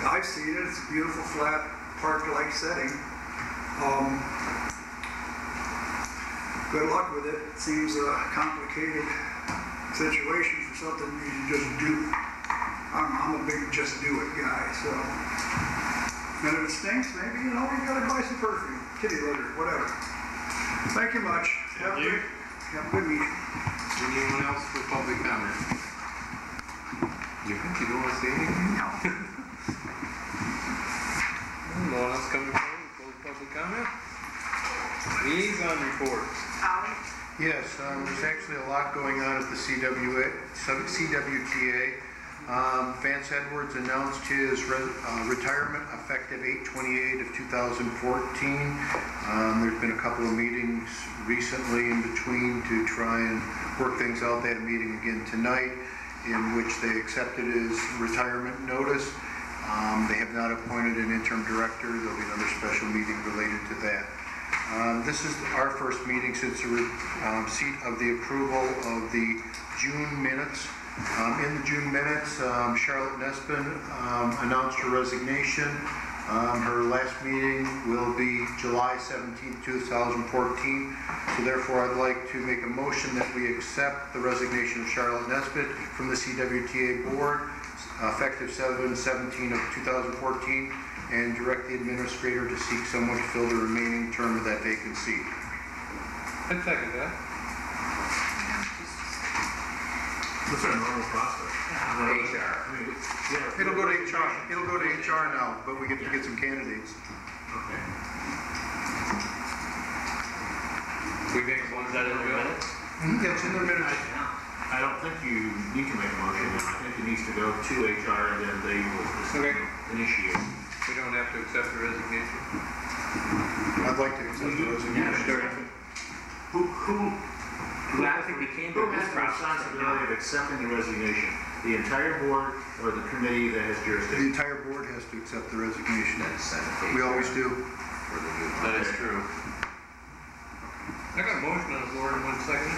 I've seen it. It's a beautiful, flat, park-like setting. Good luck with it. It seems a complicated situation for something you just do. I'm a big just do it guy, so. And if it stinks, maybe, you know, you gotta buy some perfume, kitty litter, whatever. Thank you much. Have a good meeting. Anyone else for public comment? You think you don't want to say anything? No. No one else coming forward? Close public comment? Liaison reports. Holly? Yes, there's actually a lot going on at the CWTA. Vance Edwards announced his retirement effective 8/28 of 2014. There's been a couple of meetings recently in between to try and work things out. They had a meeting again tonight in which they accepted his retirement notice. They have not appointed an interim director. There'll be another special meeting related to that. This is our first meeting since the receipt of the approval of the June minutes. In the June minutes, Charlotte Nespin announced her resignation. Her last meeting will be July 17, 2014. So therefore, I'd like to make a motion that we accept the resignation of Charlotte Nespin from the CWTA board, effective 7/17 of 2014, and direct the administrator to seek someone to fill the remaining term of that vacancy. I'd second that. What's our normal process? HR. It'll go to HR. It'll go to HR now, but we get to get some candidates. Okay. We make one Is that in the minutes? Yeah, it's in the minutes. I don't think you need to make a motion. I think it needs to go to HR and then they will Okay. initiate. We don't have to accept the resignation. I'd like to accept the resignation. I think we can do this responsibility of accepting the resignation. The entire board or the committee that has The jurisdiction? entire board has to accept the resignation. Then send it to We HR always do. for the new That one. is true. I got a motion on the floor in 1 second.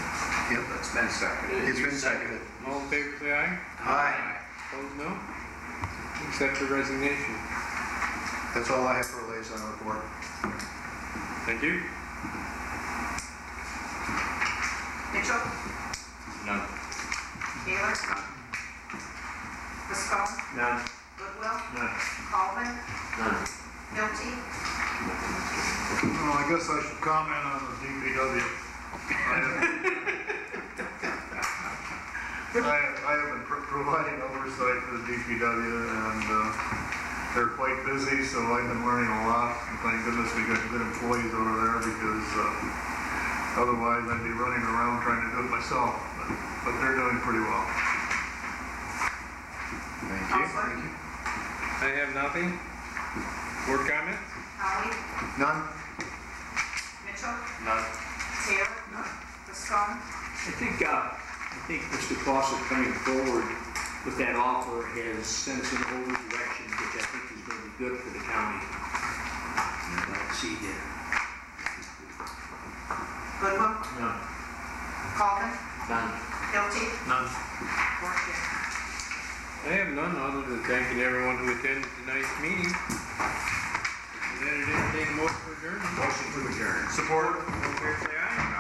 Yep. It's been seconded. It's been seconded. All in favor, say aye. Aye. Opposed, no. Accept the resignation. That's all I have for a liaison report. Thank you. Mitchell? None. Taylor? Viscone? None. Goodwill? None. Colvin? None. Hilty? Well, I guess I should comment on the DPW. I have been providing oversight for the DPW, and they're quite busy, so I've been learning a lot. And thank goodness we got good employees over there, because otherwise I'd be running around trying to do it myself. But they're doing pretty well. Thank you. I have nothing. Board comments? Holly? None? Mitchell? None. Taylor? Viscone? I think Mr. Fawcett coming forward with that offer has sent us in a whole new direction, which I think is going to be good for the county. And I'll see you. Goodwill? None. Colvin? None. Hilty? None. Motion. I have none other than thanking everyone who attended tonight's meeting. And then entertain a motion for adjournment. Motion to adjourn. Support. All in favor, say aye.